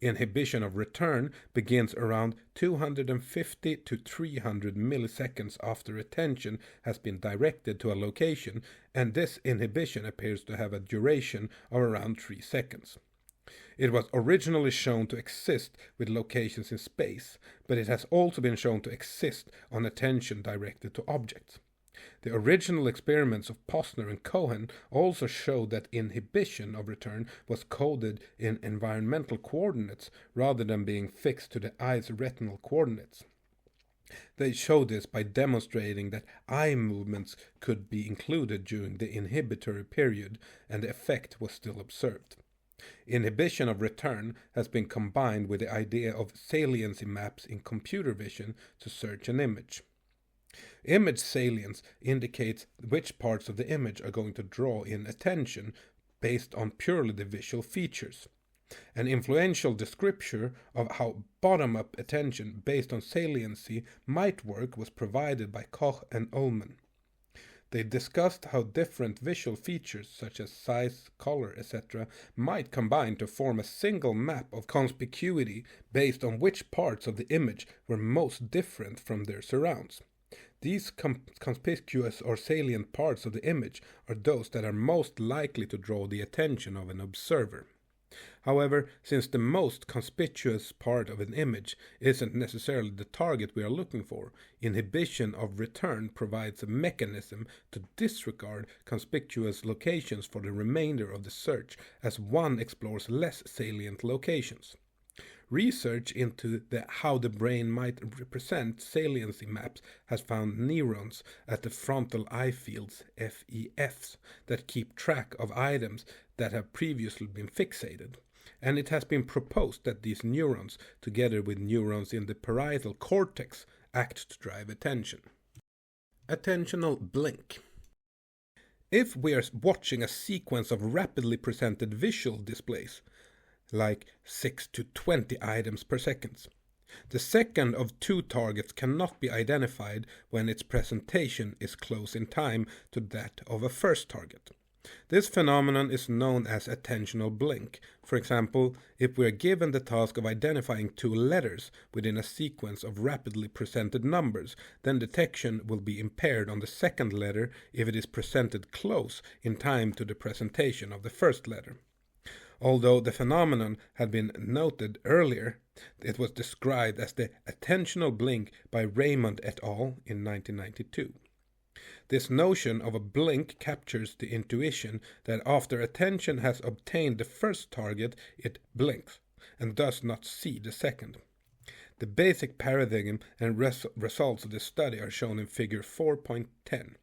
Inhibition of return begins around 250 to 300 milliseconds after attention has been directed to a location, and this inhibition appears to have a duration of around 3 seconds. It was originally shown to exist with locations in space, but it has also been shown to exist on attention directed to objects. The original experiments of Posner and Cohen also showed that inhibition of return was coded in environmental coordinates rather than being fixed to the eye's retinal coordinates. They showed this by demonstrating that eye movements could be included during the inhibitory period, and the effect was still observed. Inhibition of return has been combined with the idea of saliency maps in computer vision to search an image. Image salience indicates which parts of the image are going to draw in attention based on purely the visual features. An influential description of how bottom-up attention based on saliency might work was provided by Koch and Ullman. They discussed how different visual features such as size, color, etc. might combine to form a single map of conspicuity based on which parts of the image were most different from their surrounds. These conspicuous or salient parts of the image are those that are most likely to draw the attention of an observer. However, since the most conspicuous part of an image isn't necessarily the target we are looking for, inhibition of return provides a mechanism to disregard conspicuous locations for the remainder of the search as one explores less salient locations. Research into how the brain might represent saliency maps has found neurons at the frontal eye fields, FEFs, that keep track of items that have previously been fixated. And it has been proposed that these neurons, together with neurons in the parietal cortex, act to drive attention. Attentional blink. If we are watching a sequence of rapidly presented visual displays, like 6 to 20 items per second, the second of two targets cannot be identified when its presentation is close in time to that of a first target. This phenomenon is known as attentional blink. For example, if we are given the task of identifying two letters within a sequence of rapidly presented numbers, then detection will be impaired on the second letter if it is presented close in time to the presentation of the first letter. Although the phenomenon had been noted earlier, it was described as the attentional blink by Raymond et al. In 1992. This notion of a blink captures the intuition that after attention has obtained the first target, it blinks, and does not see the second. The basic paradigm and results of this study are shown in figure 4.10.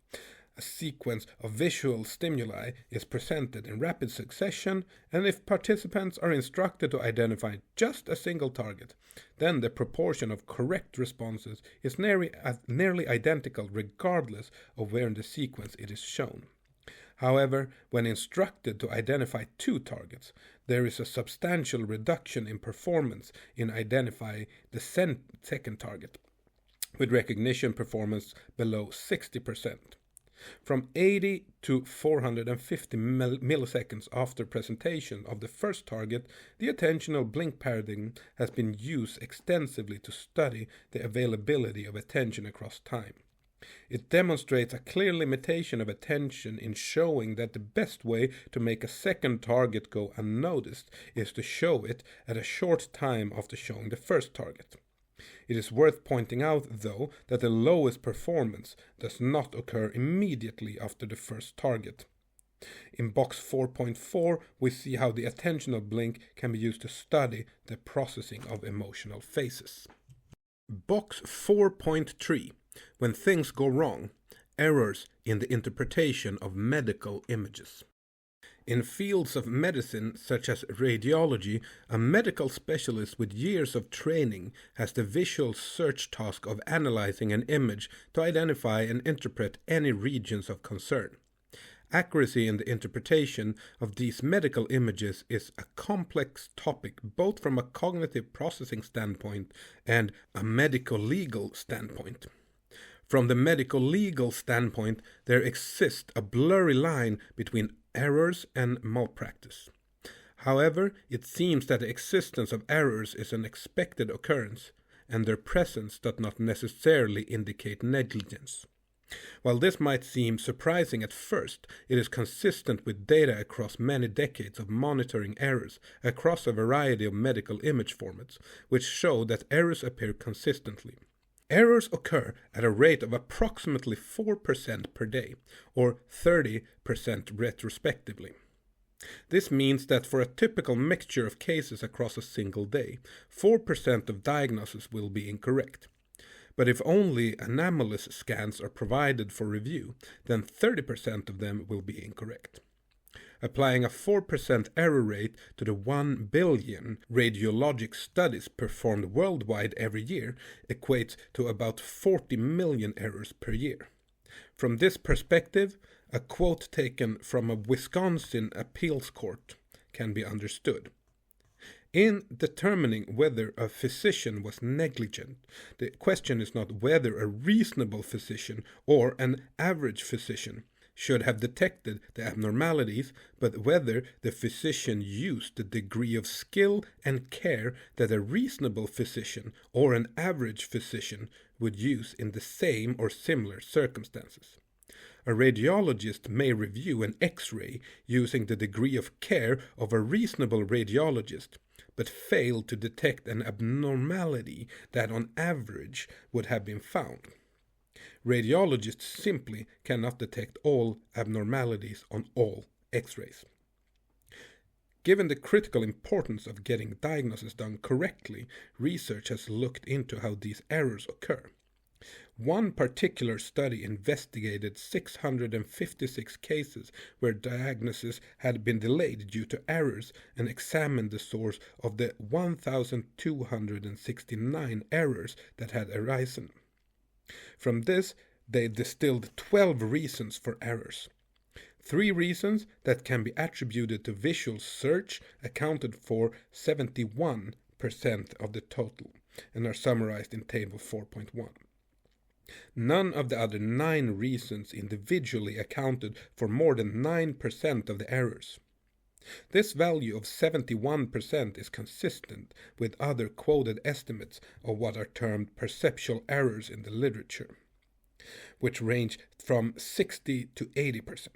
A sequence of visual stimuli is presented in rapid succession, and if participants are instructed to identify just a single target, then the proportion of correct responses is nearly identical regardless of where in the sequence it is shown. However, when instructed to identify two targets, there is a substantial reduction in performance in identifying the second target, with recognition performance below 60%. From 80 to 450 milliseconds after presentation of the first target, the attentional blink paradigm has been used extensively to study the availability of attention across time. It demonstrates a clear limitation of attention in showing that the best way to make a second target go unnoticed is to show it at a short time after showing the first target. It is worth pointing out, though, that the lowest performance does not occur immediately after the first target. In box 4.4, we see how the attentional blink can be used to study the processing of emotional phases. Box 4.3, when things go wrong, errors in the interpretation of medical images. In fields of medicine such as radiology, a medical specialist with years of training has the visual search task of analyzing an image to identify and interpret any regions of concern. Accuracy in the interpretation of these medical images is a complex topic both from a cognitive processing standpoint and a medico-legal standpoint. From the medico-legal standpoint, there exists a blurry line between errors and malpractice. However, it seems that the existence of errors is an expected occurrence, and their presence does not necessarily indicate negligence. While this might seem surprising at first, it is consistent with data across many decades of monitoring errors across a variety of medical image formats, which show that errors appear consistently. Errors occur at a rate of approximately 4% per day, or 30% retrospectively. This means that for a typical mixture of cases across a single day, 4% of diagnoses will be incorrect. But if only anomalous scans are provided for review, then 30% of them will be incorrect. Applying a 4% error rate to the 1 billion radiologic studies performed worldwide every year equates to about 40 million errors per year. From this perspective, a quote taken from a Wisconsin appeals court can be understood. In determining whether a physician was negligent, the question is not whether a reasonable physician or an average physician should have detected the abnormalities, but whether the physician used the degree of skill and care that a reasonable physician or an average physician would use in the same or similar circumstances. A radiologist may review an X-ray using the degree of care of a reasonable radiologist, but fail to detect an abnormality that on average would have been found. Radiologists simply cannot detect all abnormalities on all X-rays. Given the critical importance of getting diagnosis done correctly, research has looked into how these errors occur. One particular study investigated 656 cases where diagnosis had been delayed due to errors and examined the source of the 1,269 errors that had arisen. From this, they distilled 12 reasons for errors. 3 reasons that can be attributed to visual search accounted for 71% of the total and are summarized in Table 4.1. None of the other 9 reasons individually accounted for more than 9% of the errors. This value of 71% is consistent with other quoted estimates of what are termed perceptual errors in the literature, which range from 60 to 80%.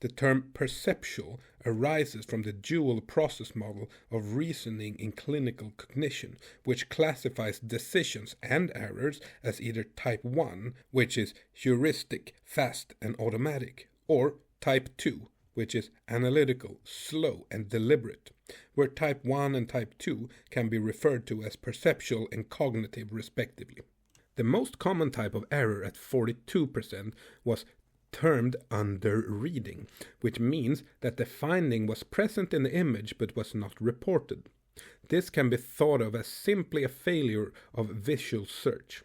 The term perceptual arises from the dual process model of reasoning in clinical cognition, which classifies decisions and errors as either type 1, which is heuristic, fast and automatic, or type 2, which is analytical, slow and deliberate, where type 1 and type 2 can be referred to as perceptual and cognitive respectively. The most common type of error at 42% was termed under-reading, which means that the finding was present in the image but was not reported. This can be thought of as simply a failure of visual search.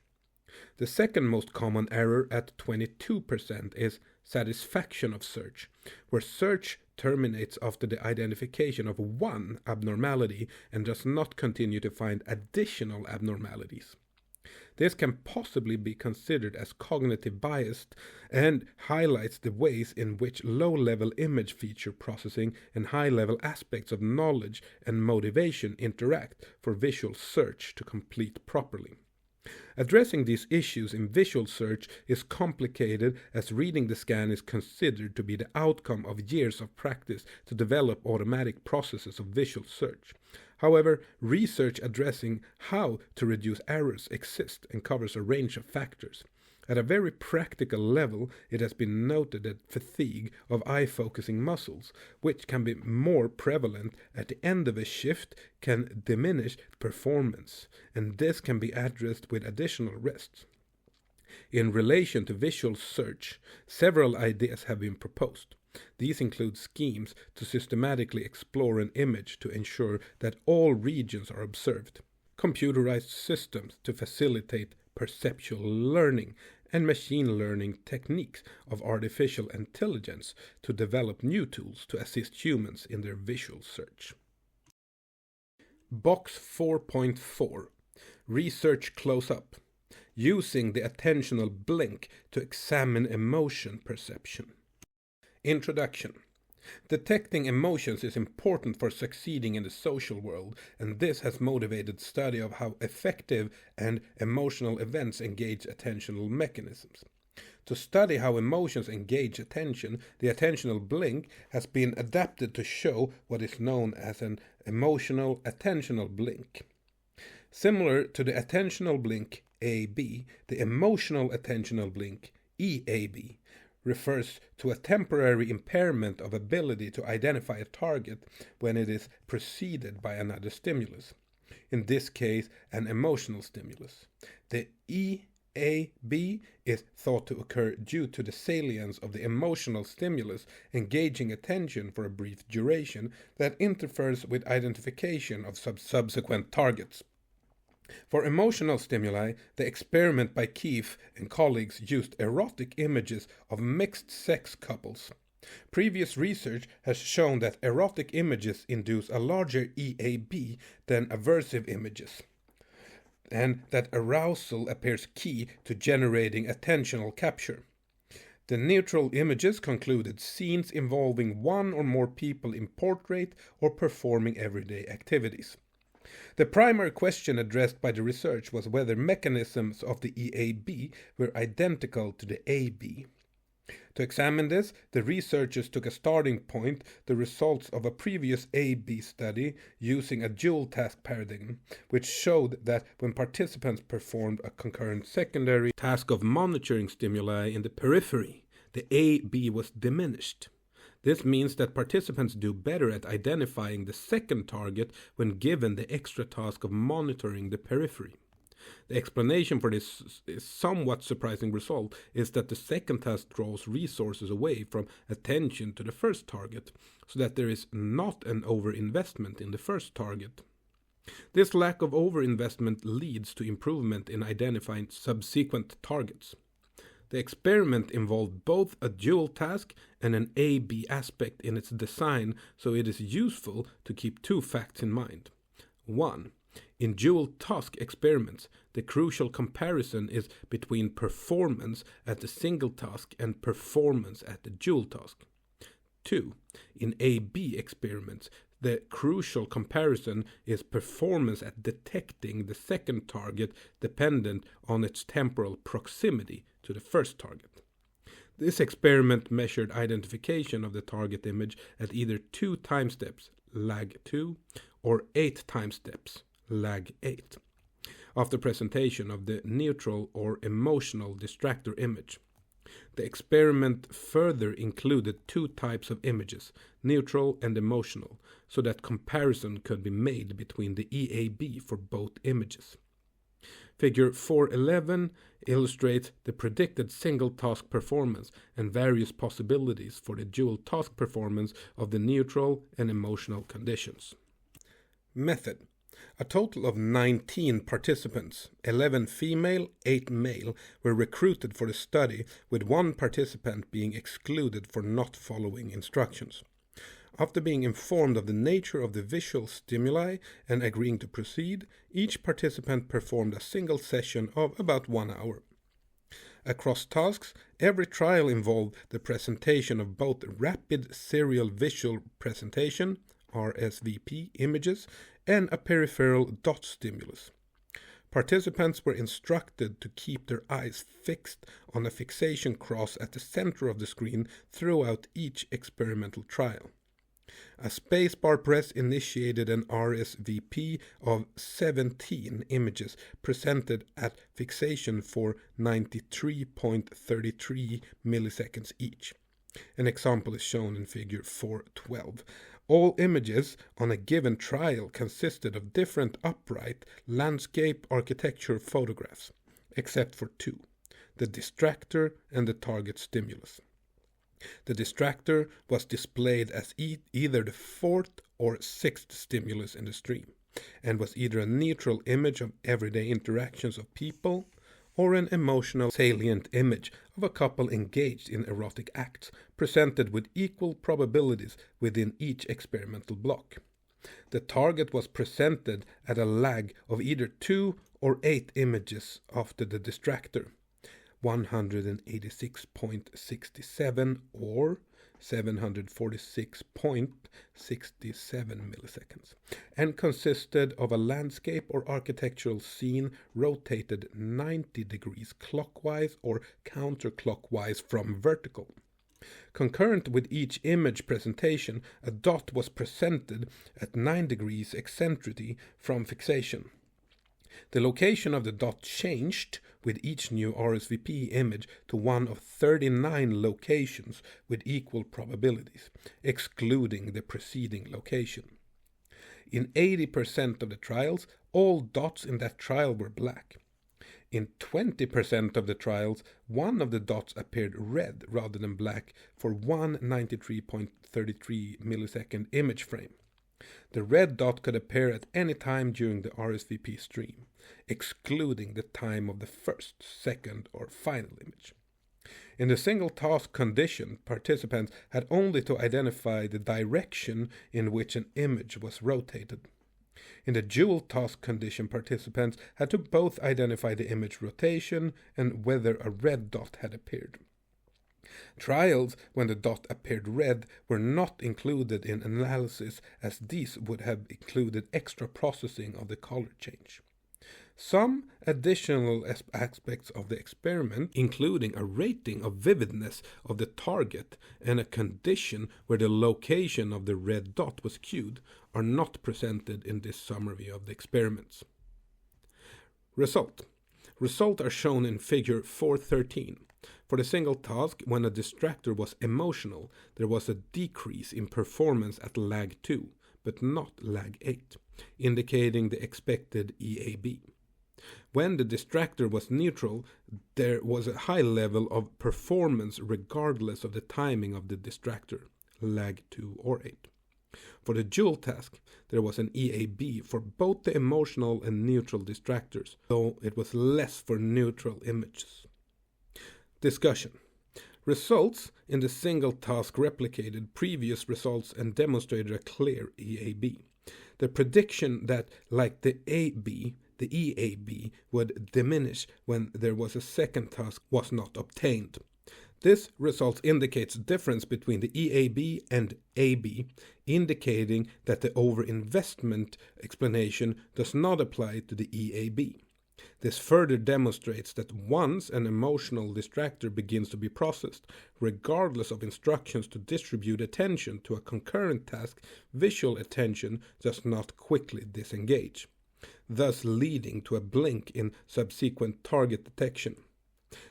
The second most common error at 22% is satisfaction of search, where search terminates after the identification of one abnormality and does not continue to find additional abnormalities. This can possibly be considered as cognitive biased and highlights the ways in which low-level image feature processing and high-level aspects of knowledge and motivation interact for visual search to complete properly. Addressing these issues in visual search is complicated as reading the scan is considered to be the outcome of years of practice to develop automatic processes of visual search. However, research addressing how to reduce errors exists and covers a range of factors. At a very practical level, it has been noted that fatigue of eye-focusing muscles, which can be more prevalent at the end of a shift, can diminish performance, and this can be addressed with additional rests. In relation to visual search, several ideas have been proposed. These include schemes to systematically explore an image to ensure that all regions are observed, computerized systems to facilitate perceptual learning, and machine learning techniques of artificial intelligence to develop new tools to assist humans in their visual search. Box 4.4 Research Close-Up Using the attentional blink to examine emotion perception. Introduction. Detecting emotions is important for succeeding in the social world, and this has motivated study of how effective and emotional events engage attentional mechanisms. To study how emotions engage attention, the attentional blink has been adapted to show what is known as an emotional attentional blink. Similar to the attentional blink AB, the emotional attentional blink EAB refers to a temporary impairment of ability to identify a target when it is preceded by another stimulus, in this case an emotional stimulus. The EAB is thought to occur due to the salience of the emotional stimulus engaging attention for a brief duration that interferes with identification of subsequent targets. For emotional stimuli, the experiment by Keefe and colleagues used erotic images of mixed-sex couples. Previous research has shown that erotic images induce a larger EAB than aversive images, and that arousal appears key to generating attentional capture. The neutral images concluded scenes involving one or more people in portrait or performing everyday activities. The primary question addressed by the research was whether mechanisms of the EAB were identical to the AB. To examine this, the researchers took a starting point, the results of a previous AB study using a dual task paradigm, which showed that when participants performed a concurrent secondary task of monitoring stimuli in the periphery, the AB was diminished. This means that participants do better at identifying the second target when given the extra task of monitoring the periphery. The explanation for this somewhat surprising result is that the second task draws resources away from attention to the first target, so that there is not an overinvestment in the first target. This lack of overinvestment leads to improvement in identifying subsequent targets. The experiment involved both a dual task and an A-B aspect in its design, so it is useful to keep two facts in mind. 1. In dual task experiments, the crucial comparison is between performance at the single task and performance at the dual task. 2. In A-B experiments, the crucial comparison is performance at detecting the second target dependent on its temporal proximity to the first target. This experiment measured identification of the target image at either 2 time steps, lag 2, or 8 time steps, lag 8, after presentation of the neutral or emotional distractor image. The experiment further included 2 types of images, neutral and emotional, so that comparison could be made between the EAB for both images. Figure 411 illustrates the predicted single task performance and various possibilities for the dual task performance of the neutral and emotional conditions. Method. A total of 19 participants, 11 female, 8 male, were recruited for the study, with 1 participant being excluded for not following instructions. After being informed of the nature of the visual stimuli and agreeing to proceed, each participant performed a single session of about 1 hour. Across tasks, every trial involved the presentation of both rapid serial visual presentation, RSVP, images, and a peripheral dot stimulus. Participants were instructed to keep their eyes fixed on a fixation cross at the center of the screen throughout each experimental trial. A spacebar press initiated an RSVP of 17 images presented at fixation for 93.33 milliseconds each. An example is shown in figure 412. All images on a given trial consisted of different upright landscape architecture photographs, except for 2, the distractor and the target stimulus. The distractor was displayed as either the 4th or 6th stimulus in the stream, and was either a neutral image of everyday interactions of people, or an emotional salient image of a couple engaged in erotic acts, presented with equal probabilities within each experimental block. The target was presented at a lag of either 2 or 8 images after the distractor, 186.67 or 746.67 milliseconds, and consisted of a landscape or architectural scene rotated 90 degrees clockwise or counterclockwise from vertical. Concurrent with each image presentation, a dot was presented at 9 degrees eccentricity from fixation. The location of the dot changed with each new RSVP image to one of 39 locations with equal probabilities, excluding the preceding location. In 80% of the trials, all dots in that trial were black. In 20% of the trials, one of the dots appeared red rather than black for one 93.33 millisecond image frame. The red dot could appear at any time during the RSVP stream, excluding the time of the first, second, or final image. In the single task condition, participants had only to identify the direction in which an image was rotated. In the dual task condition, participants had to both identify the image rotation and whether a red dot had appeared. Trials when the dot appeared red were not included in analysis, as these would have included extra processing of the color change. Some additional aspects of the experiment, including a rating of vividness of the target and a condition where the location of the red dot was cued, are not presented in this summary of the experiments. Results are shown in figure 413. For the single task, when a distractor was emotional, there was a decrease in performance at lag 2, but not lag 8, indicating the expected EAB. When the distractor was neutral, there was a high level of performance regardless of the timing of the distractor, lag 2 or 8. For the dual task, there was an EAB for both the emotional and neutral distractors, though it was less for neutral images. Discussion. Results in the single task replicated previous results and demonstrated a clear EAB. The prediction that, like the AB, the EAB would diminish when there was a second task was not obtained. This result indicates difference between the EAB and AB, indicating that the overinvestment explanation does not apply to the EAB. This further demonstrates that once an emotional distractor begins to be processed, regardless of instructions to distribute attention to a concurrent task, visual attention does not quickly disengage, thus leading to a blink in subsequent target detection.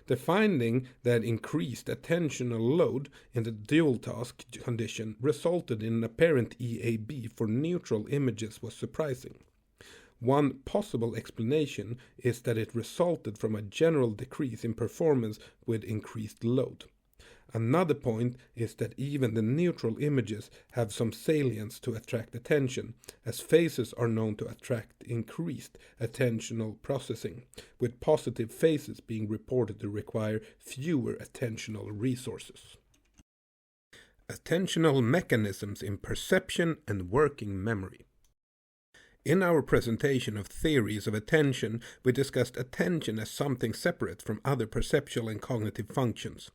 The finding that increased attentional load in the dual task condition resulted in an apparent EAB for neutral images was surprising. One possible explanation is that it resulted from a general decrease in performance with increased load. Another point is that even the neutral images have some salience to attract attention, as faces are known to attract increased attentional processing, with positive faces being reported to require fewer attentional resources. Attentional mechanisms in perception and working memory. In our presentation of theories of attention, we discussed attention as something separate from other perceptual and cognitive functions.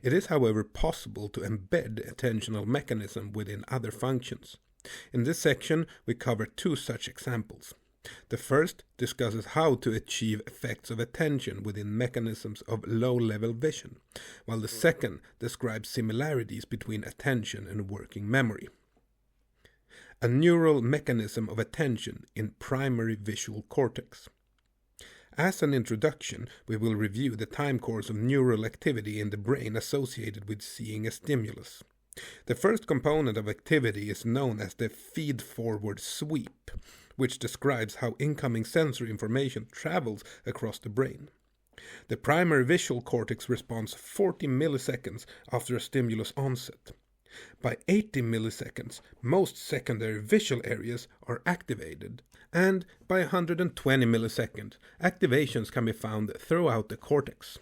It is, however, possible to embed attentional mechanism within other functions. In this section, we cover two such examples. The first discusses how to achieve effects of attention within mechanisms of low-level vision, while the second describes similarities between attention and working memory. A neural mechanism of attention in primary visual cortex. As an introduction, we will review the time course of neural activity in the brain associated with seeing a stimulus. The first component of activity is known as the feed-forward sweep, which describes how incoming sensory information travels across the brain. The primary visual cortex responds 40 milliseconds after a stimulus onset. By 80 milliseconds, most secondary visual areas are activated, and by 120 milliseconds, activations can be found throughout the cortex.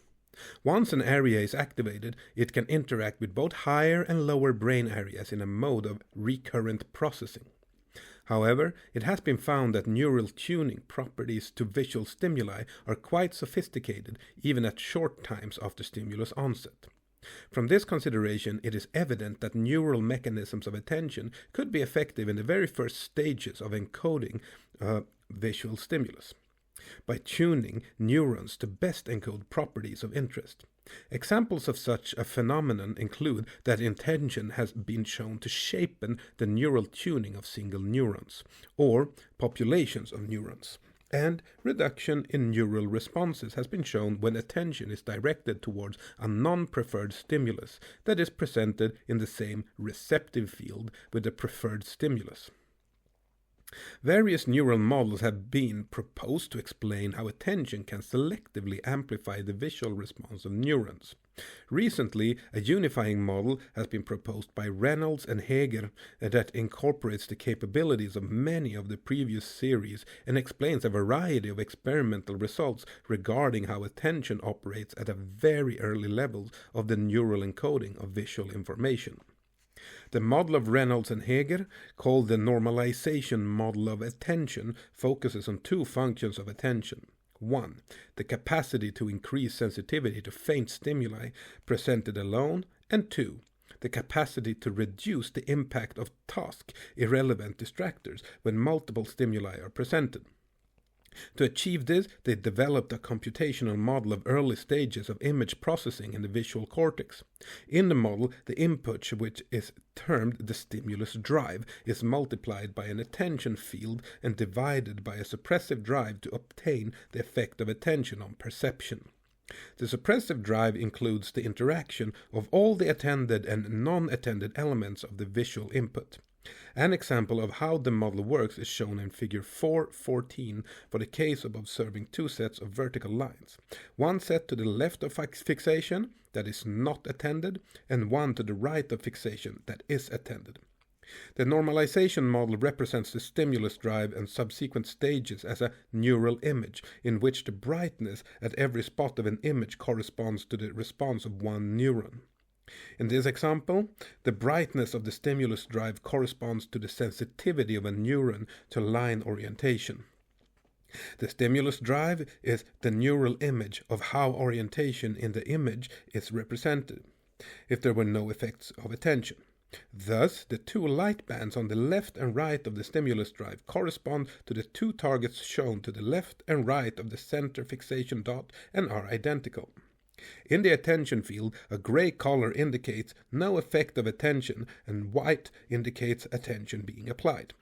Once an area is activated, it can interact with both higher and lower brain areas in a mode of recurrent processing. However, it has been found that neural tuning properties to visual stimuli are quite sophisticated even at short times after stimulus onset. From this consideration, it is evident that neural mechanisms of attention could be effective in the very first stages of encoding visual stimulus, by tuning neurons to best encode properties of interest. Examples of such a phenomenon include that intention has been shown to shape the neural tuning of single neurons, or populations of neurons. And reduction in neural responses has been shown when attention is directed towards a non-preferred stimulus that is presented in the same receptive field with the preferred stimulus. Various neural models have been proposed to explain how attention can selectively amplify the visual response of neurons. Recently, a unifying model has been proposed by Reynolds and Heger that incorporates the capabilities of many of the previous series and explains a variety of experimental results regarding how attention operates at a very early level of the neural encoding of visual information. The model of Reynolds and Heger, called the normalization model of attention, focuses on two functions of attention. 1. The capacity to increase sensitivity to faint stimuli presented alone, and 2. The capacity to reduce the impact of task-irrelevant distractors when multiple stimuli are presented. To achieve this, they developed a computational model of early stages of image processing in the visual cortex. In the model, the input, which is termed the stimulus drive, is multiplied by an attention field and divided by a suppressive drive to obtain the effect of attention on perception. The suppressive drive includes the interaction of all the attended and non-attended elements of the visual input. An example of how the model works is shown in figure 4.14 for the case of observing two sets of vertical lines. One set to the left of fixation that is not attended, and one to the right of fixation that is attended. The normalization model represents the stimulus drive and subsequent stages as a neural image, in which the brightness at every spot of an image corresponds to the response of one neuron. In this example, the brightness of the stimulus drive corresponds to the sensitivity of a neuron to line orientation. The stimulus drive is the neural image of how orientation in the image is represented, if there were no effects of attention. Thus, the two light bands on the left and right of the stimulus drive correspond to the two targets shown to the left and right of the center fixation dot and are identical. In the attention field, a gray color indicates no effect of attention and white indicates attention being applied.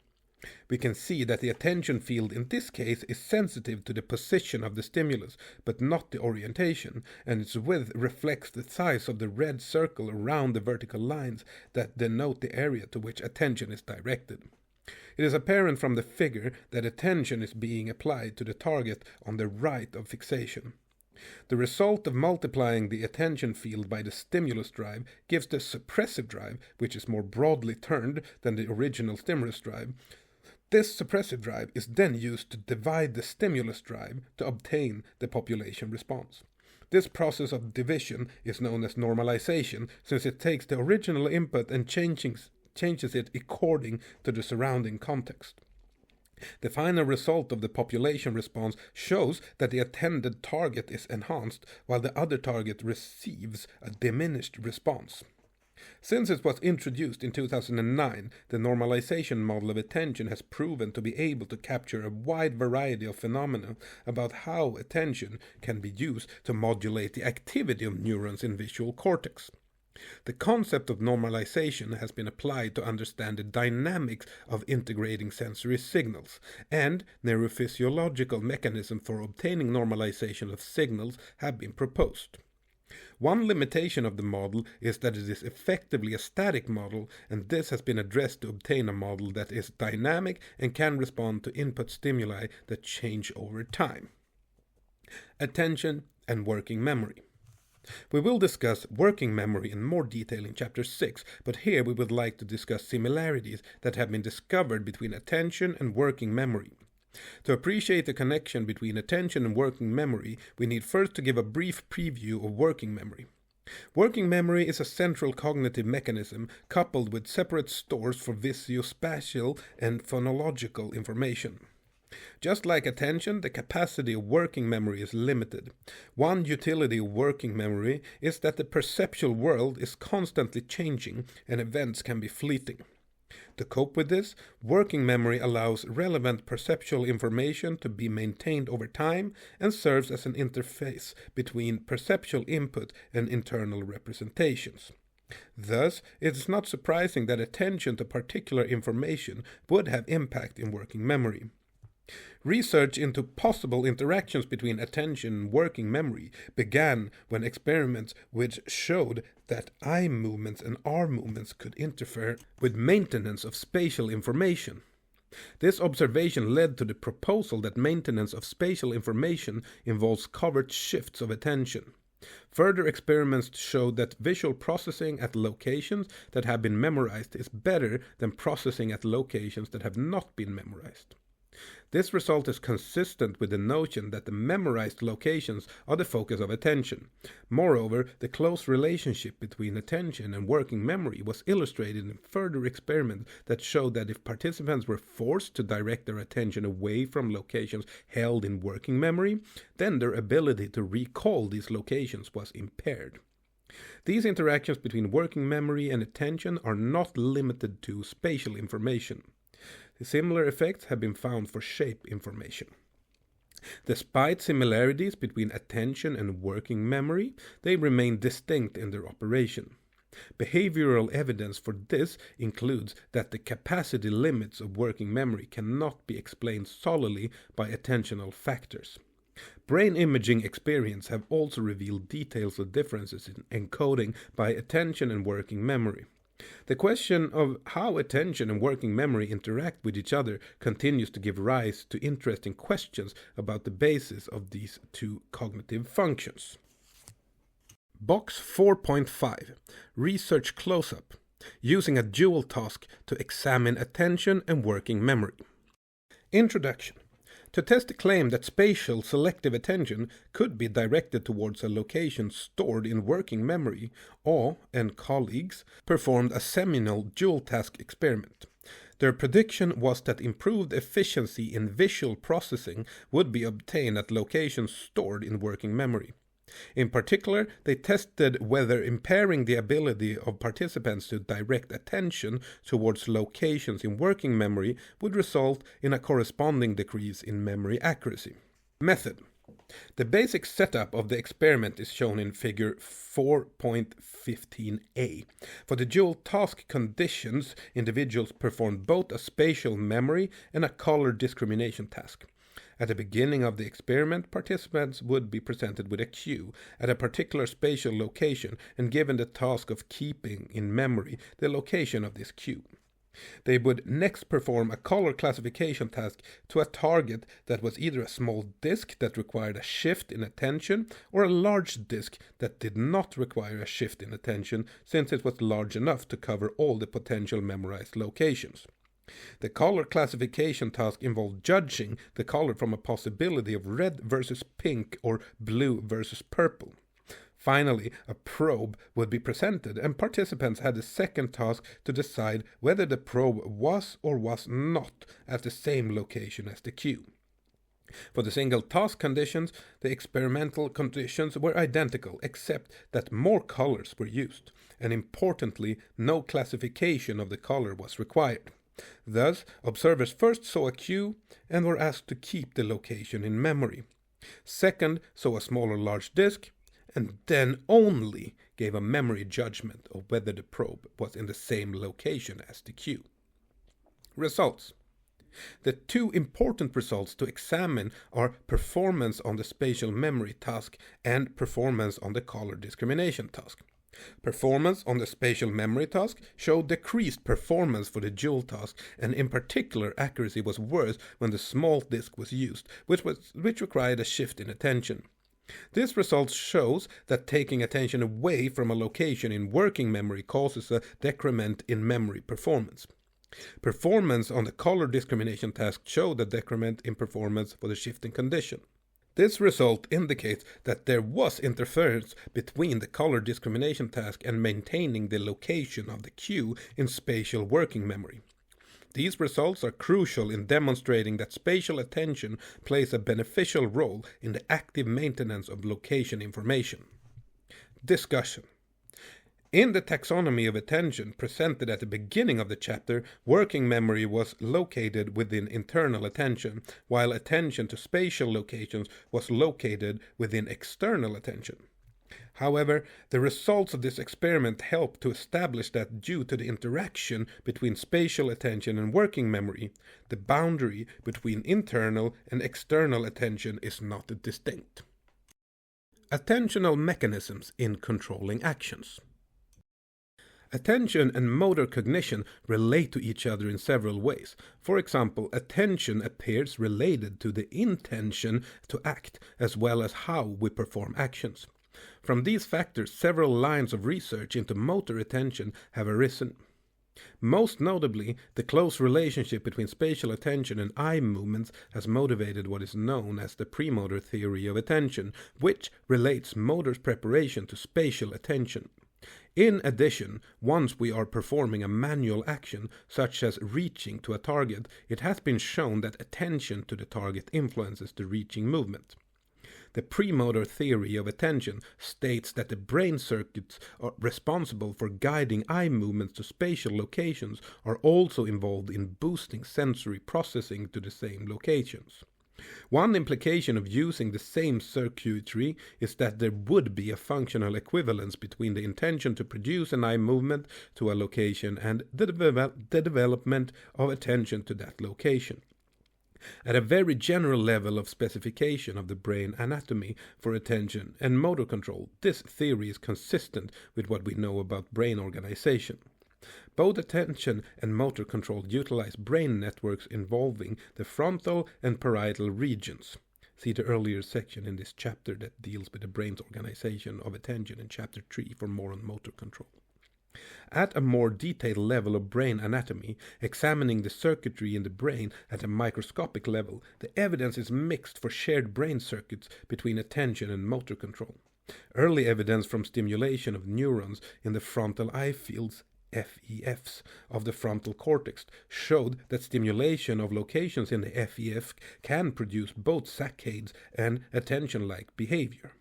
We can see that the attention field in this case is sensitive to the position of the stimulus, but not the orientation, and its width reflects the size of the red circle around the vertical lines that denote the area to which attention is directed. It is apparent from the figure that attention is being applied to the target on the right of fixation. The result of multiplying the attention field by the stimulus drive gives the suppressive drive, which is more broadly turned than the original stimulus drive. This suppressive drive is then used to divide the stimulus drive to obtain the population response. This process of division is known as normalization, since it takes the original input and changes it according to the surrounding context. The final result of the population response shows that the attended target is enhanced, while the other target receives a diminished response. Since it was introduced in 2009, the normalization model of attention has proven to be able to capture a wide variety of phenomena about how attention can be used to modulate the activity of neurons in visual cortex. The concept of normalization has been applied to understand the dynamics of integrating sensory signals, and neurophysiological mechanisms for obtaining normalization of signals have been proposed. One limitation of the model is that it is effectively a static model, and this has been addressed to obtain a model that is dynamic and can respond to input stimuli that change over time. Attention and working memory. We will discuss working memory in more detail in Chapter 6, but here we would like to discuss similarities that have been discovered between attention and working memory. To appreciate the connection between attention and working memory, we need first to give a brief preview of working memory. Working memory is a central cognitive mechanism coupled with separate stores for visuospatial and phonological information. Just like attention, the capacity of working memory is limited. One utility of working memory is that the perceptual world is constantly changing and events can be fleeting. To cope with this, working memory allows relevant perceptual information to be maintained over time and serves as an interface between perceptual input and internal representations. Thus, it is not surprising that attention to particular information would have impact in working memory. Research into possible interactions between attention and working memory began when experiments which showed that eye movements and arm movements could interfere with maintenance of spatial information. This observation led to the proposal that maintenance of spatial information involves covert shifts of attention. Further experiments showed that visual processing at locations that have been memorized is better than processing at locations that have not been memorized. This result is consistent with the notion that the memorized locations are the focus of attention. Moreover, the close relationship between attention and working memory was illustrated in further experiments that showed that if participants were forced to direct their attention away from locations held in working memory, then their ability to recall these locations was impaired. These interactions between working memory and attention are not limited to spatial information. Similar effects have been found for shape information. Despite similarities between attention and working memory, they remain distinct in their operation. Behavioral evidence for this includes that the capacity limits of working memory cannot be explained solely by attentional factors. Brain imaging experiments have also revealed details of differences in encoding by attention and working memory. The question of how attention and working memory interact with each other continues to give rise to interesting questions about the basis of these two cognitive functions. Box 4.5. Research close-up. Using a dual task to examine attention and working memory. Introduction. To test the claim that spatial selective attention could be directed towards a location stored in working memory, Aw and colleagues performed a seminal dual-task experiment. Their prediction was that improved efficiency in visual processing would be obtained at locations stored in working memory. In particular, they tested whether impairing the ability of participants to direct attention towards locations in working memory would result in a corresponding decrease in memory accuracy. Method. The basic setup of the experiment is shown in figure 4.15a. For the dual task conditions, individuals performed both a spatial memory and a color discrimination task. At the beginning of the experiment, participants would be presented with a cue at a particular spatial location and given the task of keeping in memory the location of this cue. They would next perform a color classification task to a target that was either a small disk that required a shift in attention or a large disk that did not require a shift in attention since it was large enough to cover all the potential memorized locations. The color classification task involved judging the color from a possibility of red versus pink or blue versus purple. Finally, a probe would be presented, and participants had a second task to decide whether the probe was or was not at the same location as the cue. For the single task conditions, the experimental conditions were identical, except that more colors were used, and importantly, no classification of the color was required. Thus, observers first saw a cue and were asked to keep the location in memory. Second, saw a small or large disk, and then only gave a memory judgment of whether the probe was in the same location as the cue. Results. The two important results to examine are performance on the spatial memory task and performance on the color discrimination task. Performance on the spatial memory task showed decreased performance for the dual task, and in particular accuracy was worse when the small disk was used, which required a shift in attention. This result shows that taking attention away from a location in working memory causes a decrement in memory performance. Performance on the color discrimination task showed a decrement in performance for the shifting condition. This result indicates that there was interference between the color discrimination task and maintaining the location of the cue in spatial working memory. These results are crucial in demonstrating that spatial attention plays a beneficial role in the active maintenance of location information. Discussion. In the taxonomy of attention presented at the beginning of the chapter, working memory was located within internal attention, while attention to spatial locations was located within external attention. However, the results of this experiment help to establish that due to the interaction between spatial attention and working memory, the boundary between internal and external attention is not distinct. Attentional mechanisms in controlling actions. Attention and motor cognition relate to each other in several ways. For example, attention appears related to the intention to act as well as how we perform actions. From these factors, several lines of research into motor attention have arisen. Most notably, the close relationship between spatial attention and eye movements has motivated what is known as the premotor theory of attention, which relates motor preparation to spatial attention. In addition, once we are performing a manual action, such as reaching to a target, it has been shown that attention to the target influences the reaching movement. The premotor theory of attention states that the brain circuits are responsible for guiding eye movements to spatial locations are also involved in boosting sensory processing to the same locations. One implication of using the same circuitry is that there would be a functional equivalence between the intention to produce an eye movement to a location and the development of attention to that location. At a very general level of specification of the brain anatomy for attention and motor control, this theory is consistent with what we know about brain organization. Both attention and motor control utilize brain networks involving the frontal and parietal regions. See the earlier section in this chapter that deals with the brain's organization of attention in chapter 3 for more on motor control. At a more detailed level of brain anatomy, examining the circuitry in the brain at a microscopic level, the evidence is mixed for shared brain circuits between attention and motor control. Early evidence from stimulation of neurons in the frontal eye fields FEFs of the frontal cortex showed that stimulation of locations in the FEF can produce both saccades and attention-like behavior.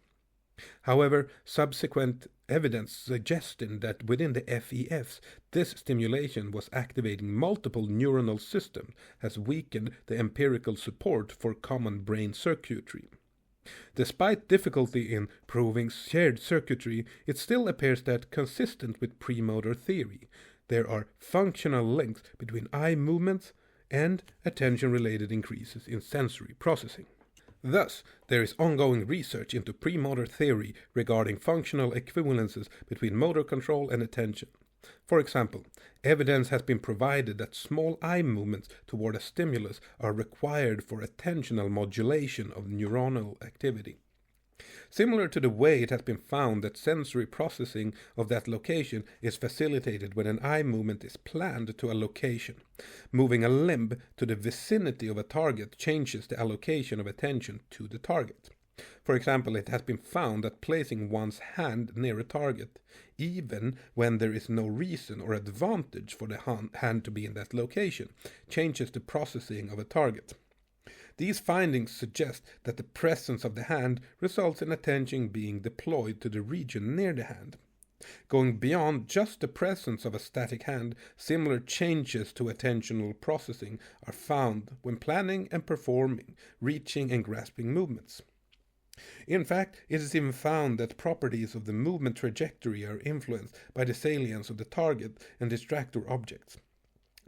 However, subsequent evidence suggesting that within the FEFs, this stimulation was activating multiple neuronal systems has weakened the empirical support for common brain circuitry. Despite difficulty in proving shared circuitry, it still appears that, consistent with premotor theory, there are functional links between eye movements and attention-related increases in sensory processing. Thus, there is ongoing research into premotor theory regarding functional equivalences between motor control and attention. For example, evidence has been provided that small eye movements toward a stimulus are required for attentional modulation of neuronal activity. Similar to the way it has been found that sensory processing of that location is facilitated when an eye movement is planned to a location. Moving a limb to the vicinity of a target changes the allocation of attention to the target. For example, it has been found that placing one's hand near a target, even when there is no reason or advantage for the hand to be in that location, changes the processing of a target. These findings suggest that the presence of the hand results in attention being deployed to the region near the hand. Going beyond just the presence of a static hand, similar changes to attentional processing are found when planning and performing reaching and grasping movements. In fact, it is even found that properties of the movement trajectory are influenced by the salience of the target and distractor objects.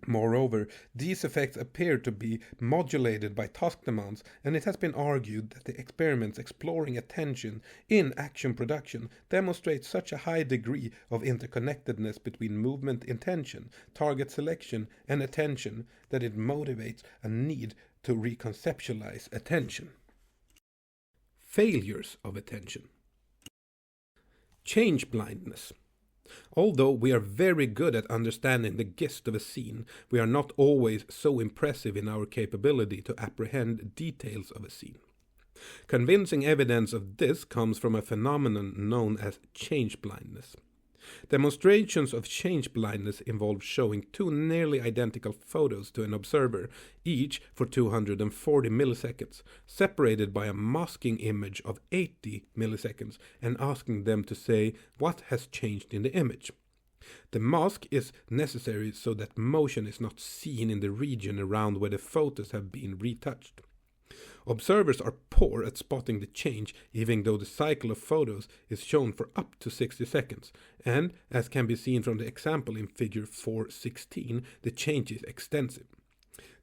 Moreover, these effects appear to be modulated by task demands, and it has been argued that the experiments exploring attention in action production demonstrate such a high degree of interconnectedness between movement intention, target selection, and attention that it motivates a need to reconceptualize attention. Failures of attention. Change blindness. Although we are very good at understanding the gist of a scene, we are not always so impressive in our capability to apprehend details of a scene. Convincing evidence of this comes from a phenomenon known as change blindness. Demonstrations of change blindness involve showing two nearly identical photos to an observer, each for 240 milliseconds, separated by a masking image of 80 milliseconds, and asking them to say what has changed in the image. The mask is necessary so that motion is not seen in the region around where the photos have been retouched. Observers are poor at spotting the change, even though the cycle of photos is shown for up to 60 seconds, and, as can be seen from the example in figure 4.16, the change is extensive.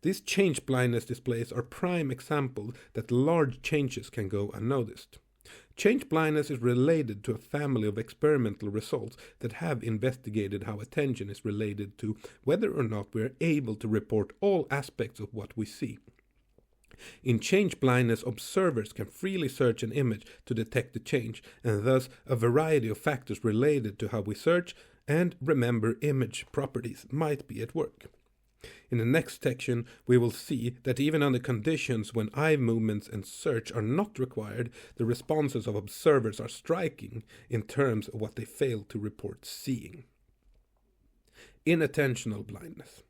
These change blindness displays are prime examples that large changes can go unnoticed. Change blindness is related to a family of experimental results that have investigated how attention is related to whether or not we are able to report all aspects of what we see. In change blindness, observers can freely search an image to detect the change, and thus a variety of factors related to how we search and remember image properties might be at work. In the next section, we will see that even under conditions when eye movements and search are not required, the responses of observers are striking in terms of what they fail to report seeing. Inattentional blindness.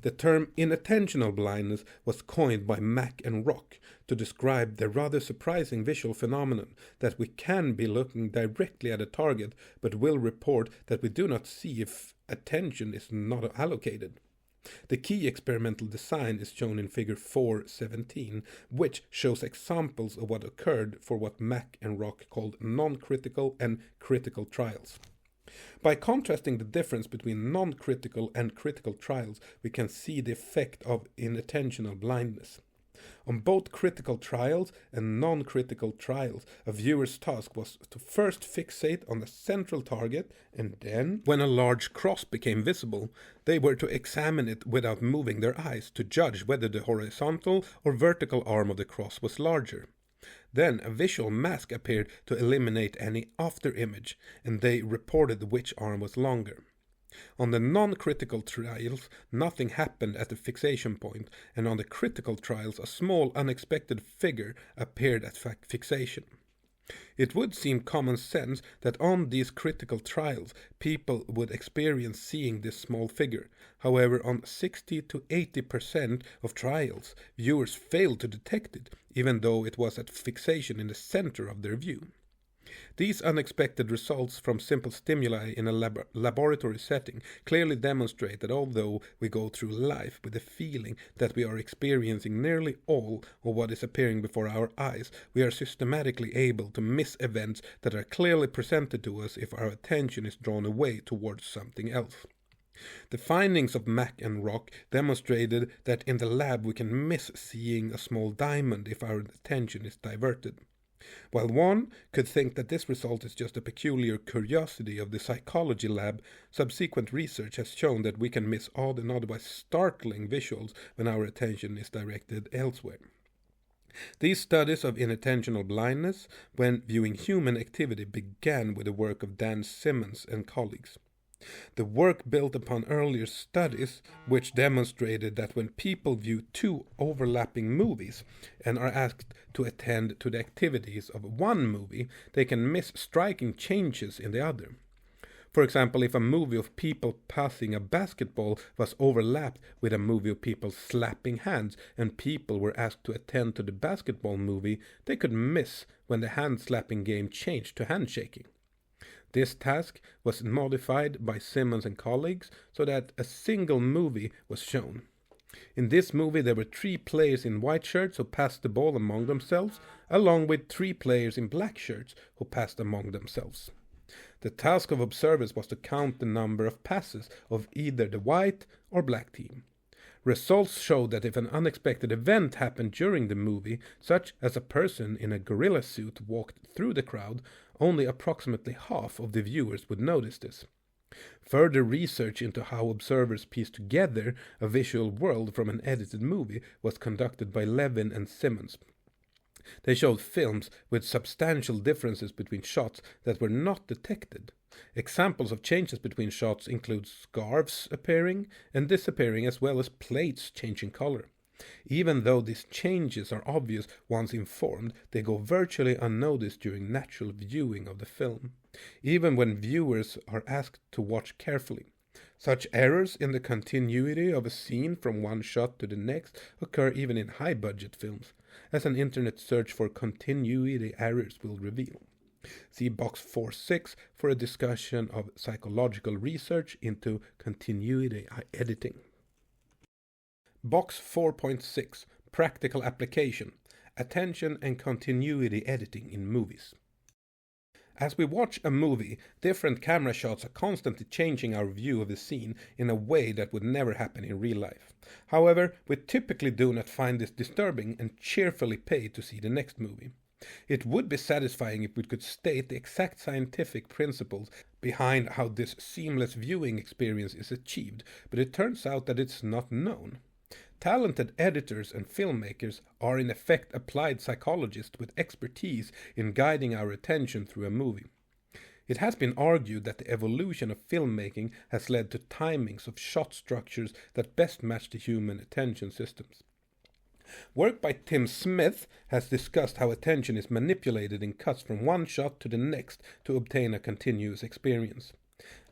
The term inattentional blindness was coined by Mack and Rock to describe the rather surprising visual phenomenon that we can be looking directly at a target but will report that we do not see if attention is not allocated. The key experimental design is shown in figure 4.17, which shows examples of what occurred for what Mack and Rock called non-critical and critical trials. By contrasting the difference between non-critical and critical trials, we can see the effect of inattentional blindness. On both critical trials and non-critical trials, a viewer's task was to first fixate on the central target, and then, when a large cross became visible, they were to examine it without moving their eyes to judge whether the horizontal or vertical arm of the cross was larger. Then a visual mask appeared to eliminate any after image, and they reported which arm was longer. On the non-critical trials, nothing happened at the fixation point, and on the critical trials, a small unexpected figure appeared at fixation. It would seem common sense that on these critical trials, people would experience seeing this small figure. However, on 60 to 80% of trials, viewers failed to detect it, even though it was at fixation in the center of their view. These unexpected results from simple stimuli in a laboratory setting clearly demonstrate that although we go through life with the feeling that we are experiencing nearly all of what is appearing before our eyes, we are systematically able to miss events that are clearly presented to us if our attention is drawn away towards something else. The findings of Mack and Rock demonstrated that in the lab we can miss seeing a small diamond if our attention is diverted. While one could think that this result is just a peculiar curiosity of the psychology lab, subsequent research has shown that we can miss odd and otherwise startling visuals when our attention is directed elsewhere. These studies of inattentional blindness when viewing human activity began with the work of Dan Simmons and colleagues. The work built upon earlier studies which demonstrated that when people view two overlapping movies and are asked to attend to the activities of one movie, they can miss striking changes in the other. For example, if a movie of people passing a basketball was overlapped with a movie of people slapping hands and people were asked to attend to the basketball movie, they could miss when the hand-slapping game changed to handshaking. This task was modified by Simmons and colleagues so that a single movie was shown. In this movie there were 3 players in white shirts who passed the ball among themselves, along with 3 players in black shirts who passed among themselves. The task of observers was to count the number of passes of either the white or black team. Results showed that if an unexpected event happened during the movie, such as a person in a gorilla suit walked through the crowd, only approximately half of the viewers would notice this. Further research into how observers piece together a visual world from an edited movie was conducted by Levin and Simmons. They showed films with substantial differences between shots that were not detected. Examples of changes between shots include scarves appearing and disappearing, as well as plates changing color. Even though these changes are obvious once informed, they go virtually unnoticed during natural viewing of the film, even when viewers are asked to watch carefully. Such errors in the continuity of a scene from one shot to the next occur even in high-budget films, as an internet search for continuity errors will reveal. See box 4.6 for a discussion of psychological research into continuity editing. Box 4.6 Practical application. attention and continuity editing in movies. As we watch a movie, different camera shots are constantly changing our view of the scene in a way that would never happen in real life. However, we typically do not find this disturbing and cheerfully pay to see the next movie. It would be satisfying if we could state the exact scientific principles behind how this seamless viewing experience is achieved, but it turns out that it's not known. Talented editors and filmmakers are in effect applied psychologists with expertise in guiding our attention through a movie. It has been argued that the evolution of filmmaking has led to timings of shot structures that best match the human attention systems. Work by Tim Smith has discussed how attention is manipulated in cuts from one shot to the next to obtain a continuous experience.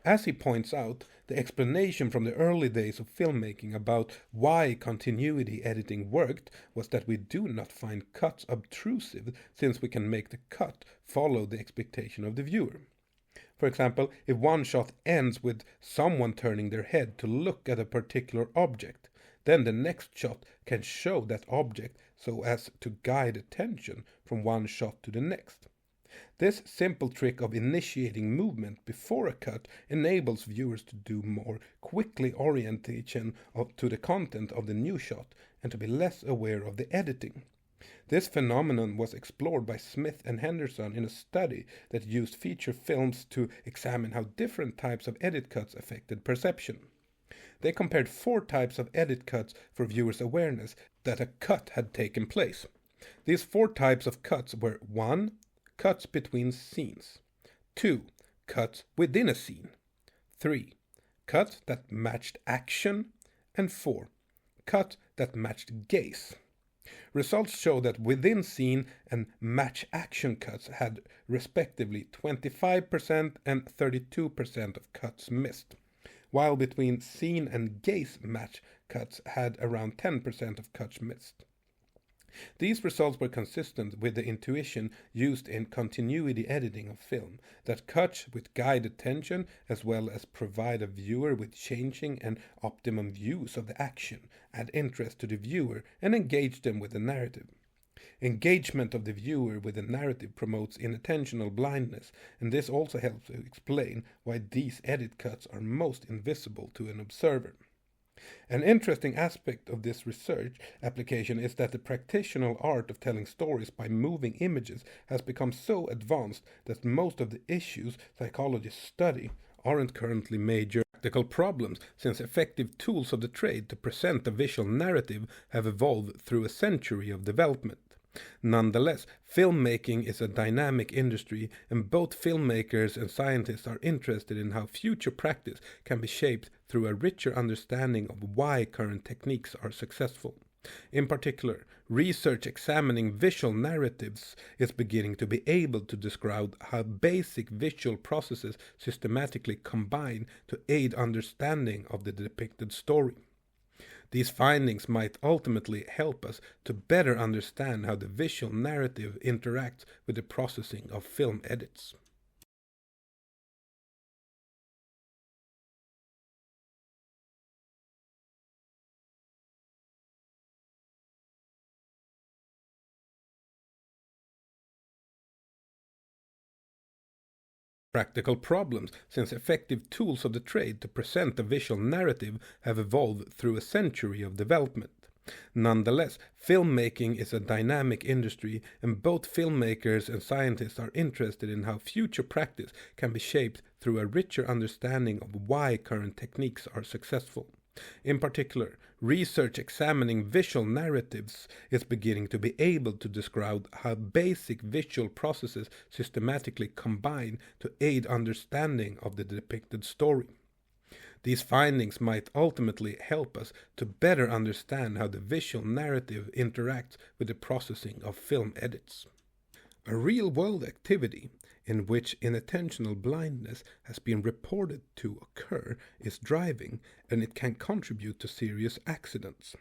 As he points out, the explanation from the early days of filmmaking about why continuity editing worked was that we do not find cuts obtrusive, since we can make the cut follow the expectation of the viewer. For example, if one shot ends with someone turning their head to look at a particular object, then the next shot can show that object so as to guide attention from one shot to the next. This simple trick of initiating movement before a cut enables viewers to do more quickly orientation to the content of the new shot and to be less aware of the editing. This phenomenon was explored by Smith and Henderson in a study that used feature films to examine how different types of edit cuts affected perception. They compared 4 types of edit cuts for viewers' awareness that a cut had taken place. These 4 types of cuts were 1. Cuts between scenes. 2. Cuts within a scene. 3. Cuts that matched action. And 4. Cuts that matched gaze. Results show that within scene and match action cuts had respectively 25% and 32% of cuts missed, while between scene and gaze match cuts had around 10% of cuts missed. These results were consistent with the intuition used in continuity editing of film, that cuts would guide attention as well as provide a viewer with changing and optimum views of the action, add interest to the viewer, and engage them with the narrative. Engagement of the viewer with the narrative promotes inattentional blindness, and this also helps to explain why these edit cuts are most invisible to an observer. An interesting aspect of this research application is that the practitioner art of telling stories by moving images has become so advanced that most of the issues psychologists study aren't currently major practical problems, since effective tools of the trade to present a visual narrative have evolved through a century of development. Nonetheless, filmmaking is a dynamic industry, and both filmmakers and scientists are interested in how future practice can be shaped through a richer understanding of why current techniques are successful. In particular, research examining visual narratives is beginning to be able to describe how basic visual processes systematically combine to aid understanding of the depicted story. These findings might ultimately help us to better understand how the visual narrative interacts with the processing of film edits. Practical problems, since effective tools of the trade to present a visual narrative have evolved through a century of development. Nonetheless, filmmaking is a dynamic industry, and both filmmakers and scientists are interested in how future practice can be shaped through a richer understanding of why current techniques are successful. In particular, research examining visual narratives is beginning to be able to describe how basic visual processes systematically combine to aid understanding of the depicted story. These findings might ultimately help us to better understand how the visual narrative interacts with the processing of film edits. A real-world activity in which inattentional blindness has been reported to occur is driving, and it can contribute to serious accidents.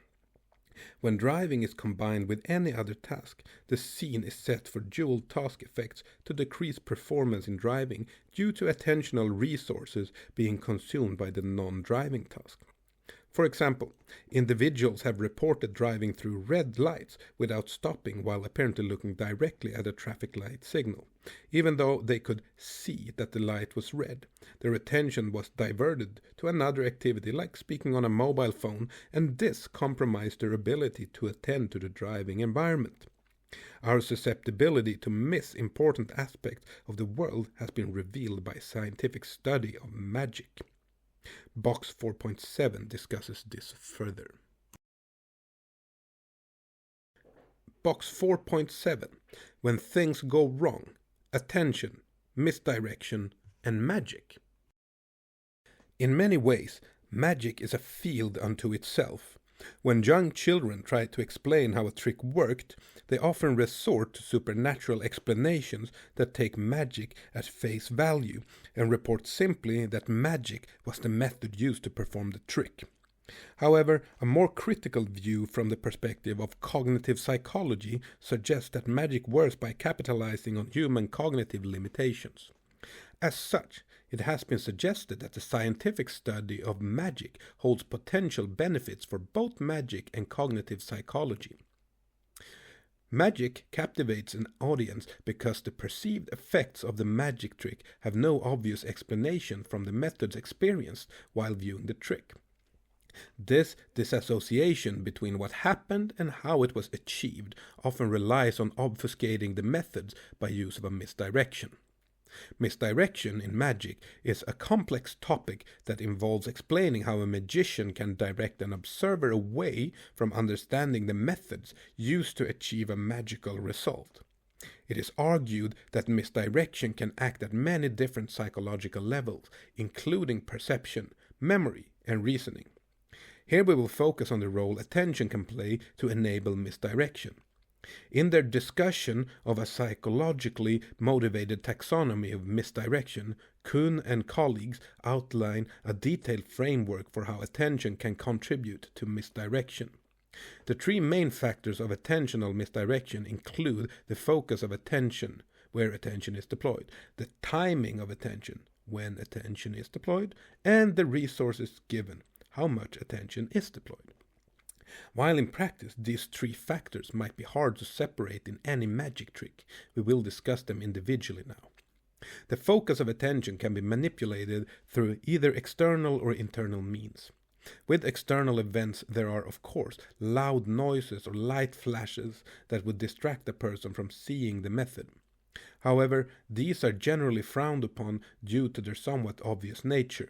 When driving is combined with any other task, the scene is set for dual task effects to decrease performance in driving due to attentional resources being consumed by the non-driving task. For example, individuals have reported driving through red lights without stopping while apparently looking directly at a traffic light signal. Even though they could see that the light was red, their attention was diverted to another activity like speaking on a mobile phone, and this compromised their ability to attend to the driving environment. Our susceptibility to miss important aspects of the world has been revealed by scientific study of magic. Box 4.7 discusses this further. Box 4.7. When things go wrong, attention, misdirection, and magic. In many ways, magic is a field unto itself. When young children try to explain how a trick worked, they often resort to supernatural explanations that take magic at face value and report simply that magic was the method used to perform the trick. However, a more critical view from the perspective of cognitive psychology suggests that magic works by capitalizing on human cognitive limitations. As such, it has been suggested that the scientific study of magic holds potential benefits for both magic and cognitive psychology. Magic captivates an audience because the perceived effects of the magic trick have no obvious explanation from the methods experienced while viewing the trick. This disassociation between what happened and how it was achieved often relies on obfuscating the methods by use of a misdirection. Misdirection in magic is a complex topic that involves explaining how a magician can direct an observer away from understanding the methods used to achieve a magical result. It is argued that misdirection can act at many different psychological levels, including perception, memory, and reasoning. Here we will focus on the role attention can play to enable misdirection. In their discussion of a psychologically motivated taxonomy of misdirection, Kuhn and colleagues outline a detailed framework for how attention can contribute to misdirection. The three main factors of attentional misdirection include the focus of attention, where attention is deployed, the timing of attention, when attention is deployed, and the resources given, how much attention is deployed. While in practice these three factors might be hard to separate in any magic trick, we will discuss them individually now. The focus of attention can be manipulated through either external or internal means. With external events there are, of course, loud noises or light flashes that would distract a person from seeing the method. However, these are generally frowned upon due to their somewhat obvious nature.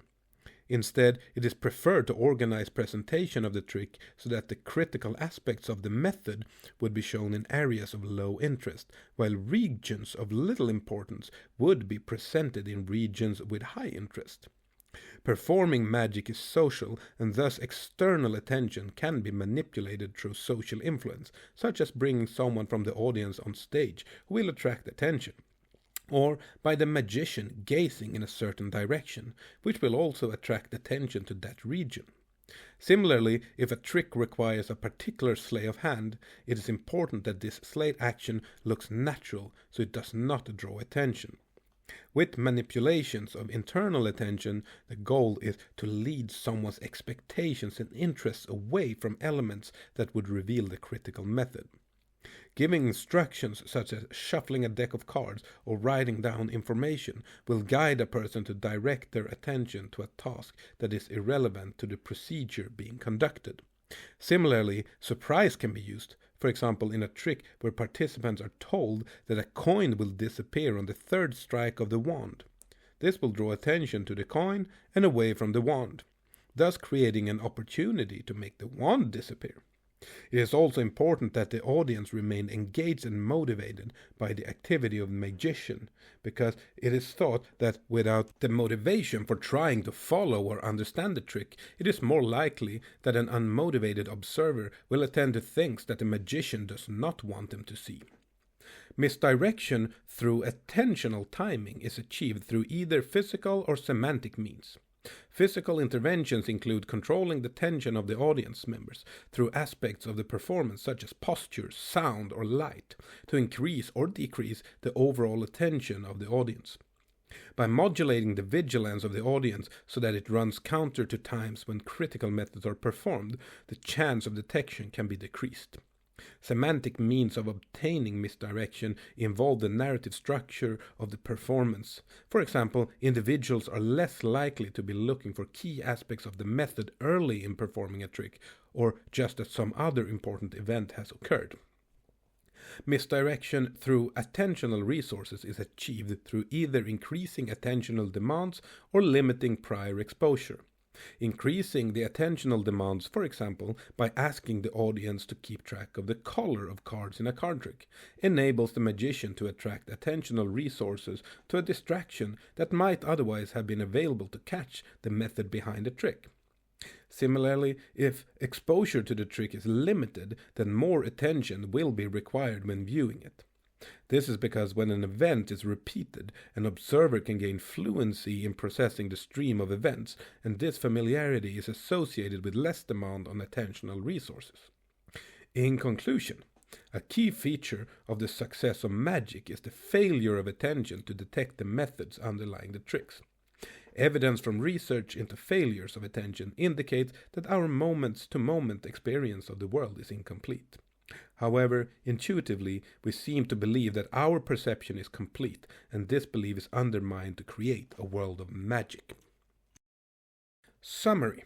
Instead, it is preferred to organize presentation of the trick so that the critical aspects of the method would be shown in areas of low interest, while regions of little importance would be presented in regions with high interest. Performing magic is social, and thus external attention can be manipulated through social influence, such as bringing someone from the audience on stage who will attract attention, or by the magician gazing in a certain direction, which will also attract attention to that region. Similarly, if a trick requires a particular sleight of hand, it is important that this sleight action looks natural so it does not draw attention. With manipulations of internal attention, the goal is to lead someone's expectations and interests away from elements that would reveal the critical method. Giving instructions such as shuffling a deck of cards or writing down information will guide a person to direct their attention to a task that is irrelevant to the procedure being conducted. Similarly, surprise can be used, for example in a trick where participants are told that a coin will disappear on the third strike of the wand. This will draw attention to the coin and away from the wand, thus creating an opportunity to make the wand disappear. It is also important that the audience remain engaged and motivated by the activity of the magician, because it is thought that without the motivation for trying to follow or understand the trick, it is more likely that an unmotivated observer will attend to things that the magician does not want them to see. Misdirection through attentional timing is achieved through either physical or semantic means. Physical interventions include controlling the tension of the audience members through aspects of the performance such as posture, sound, or light to increase or decrease the overall attention of the audience. By modulating the vigilance of the audience so that it runs counter to times when critical methods are performed, the chance of detection can be decreased. Semantic means of obtaining misdirection involve the narrative structure of the performance. For example, individuals are less likely to be looking for key aspects of the method early in performing a trick, or just as some other important event has occurred. Misdirection through attentional resources is achieved through either increasing attentional demands or limiting prior exposure. Increasing the attentional demands, for example, by asking the audience to keep track of the color of cards in a card trick, enables the magician to attract attentional resources to a distraction that might otherwise have been available to catch the method behind the trick. Similarly, if exposure to the trick is limited, then more attention will be required when viewing it. This is because when an event is repeated, an observer can gain fluency in processing the stream of events, and this familiarity is associated with less demand on attentional resources. In conclusion, a key feature of the success of magic is the failure of attention to detect the methods underlying the tricks. Evidence from research into failures of attention indicates that our moment-to-moment experience of the world is incomplete. However, intuitively, we seem to believe that our perception is complete, and this belief is undermined to create a world of magic. Summary.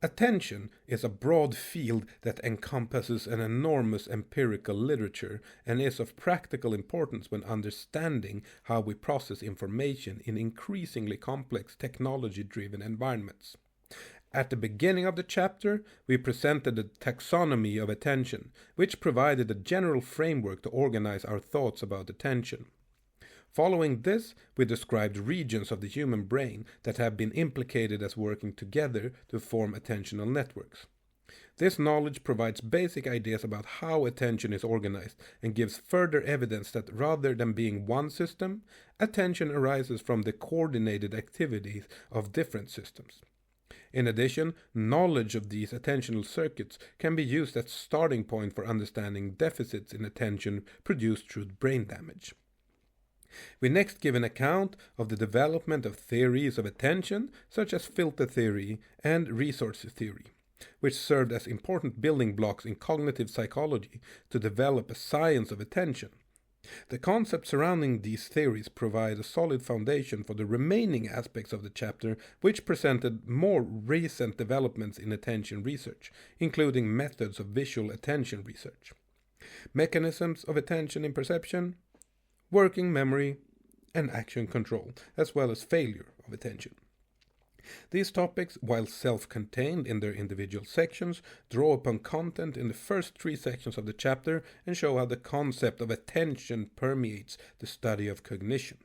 Attention is a broad field that encompasses an enormous empirical literature and is of practical importance when understanding how we process information in increasingly complex technology-driven environments. At the beginning of the chapter, we presented the taxonomy of attention, which provided a general framework to organize our thoughts about attention. Following this, we described regions of the human brain that have been implicated as working together to form attentional networks. This knowledge provides basic ideas about how attention is organized and gives further evidence that rather than being one system, attention arises from the coordinated activities of different systems. In addition, knowledge of these attentional circuits can be used as a starting point for understanding deficits in attention produced through brain damage. We next give an account of the development of theories of attention, such as filter theory and resource theory, which served as important building blocks in cognitive psychology to develop a science of attention. The concepts surrounding these theories provide a solid foundation for the remaining aspects of the chapter, which presented more recent developments in attention research, including methods of visual attention research, mechanisms of attention in perception, working memory, and action control, as well as failure of attention. These topics, while self-contained in their individual sections, draw upon content in the first 3 sections of the chapter and show how the concept of attention permeates the study of cognition.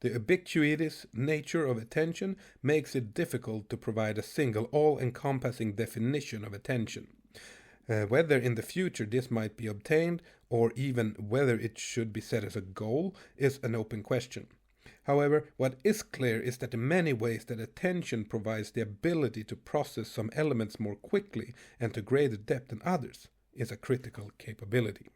The ubiquitous nature of attention makes it difficult to provide a single all-encompassing definition of attention. Whether in the future this might be obtained, or even whether it should be set as a goal, is an open question. However, what is clear is that in many ways that attention provides the ability to process some elements more quickly and to greater depth than others is a critical capability.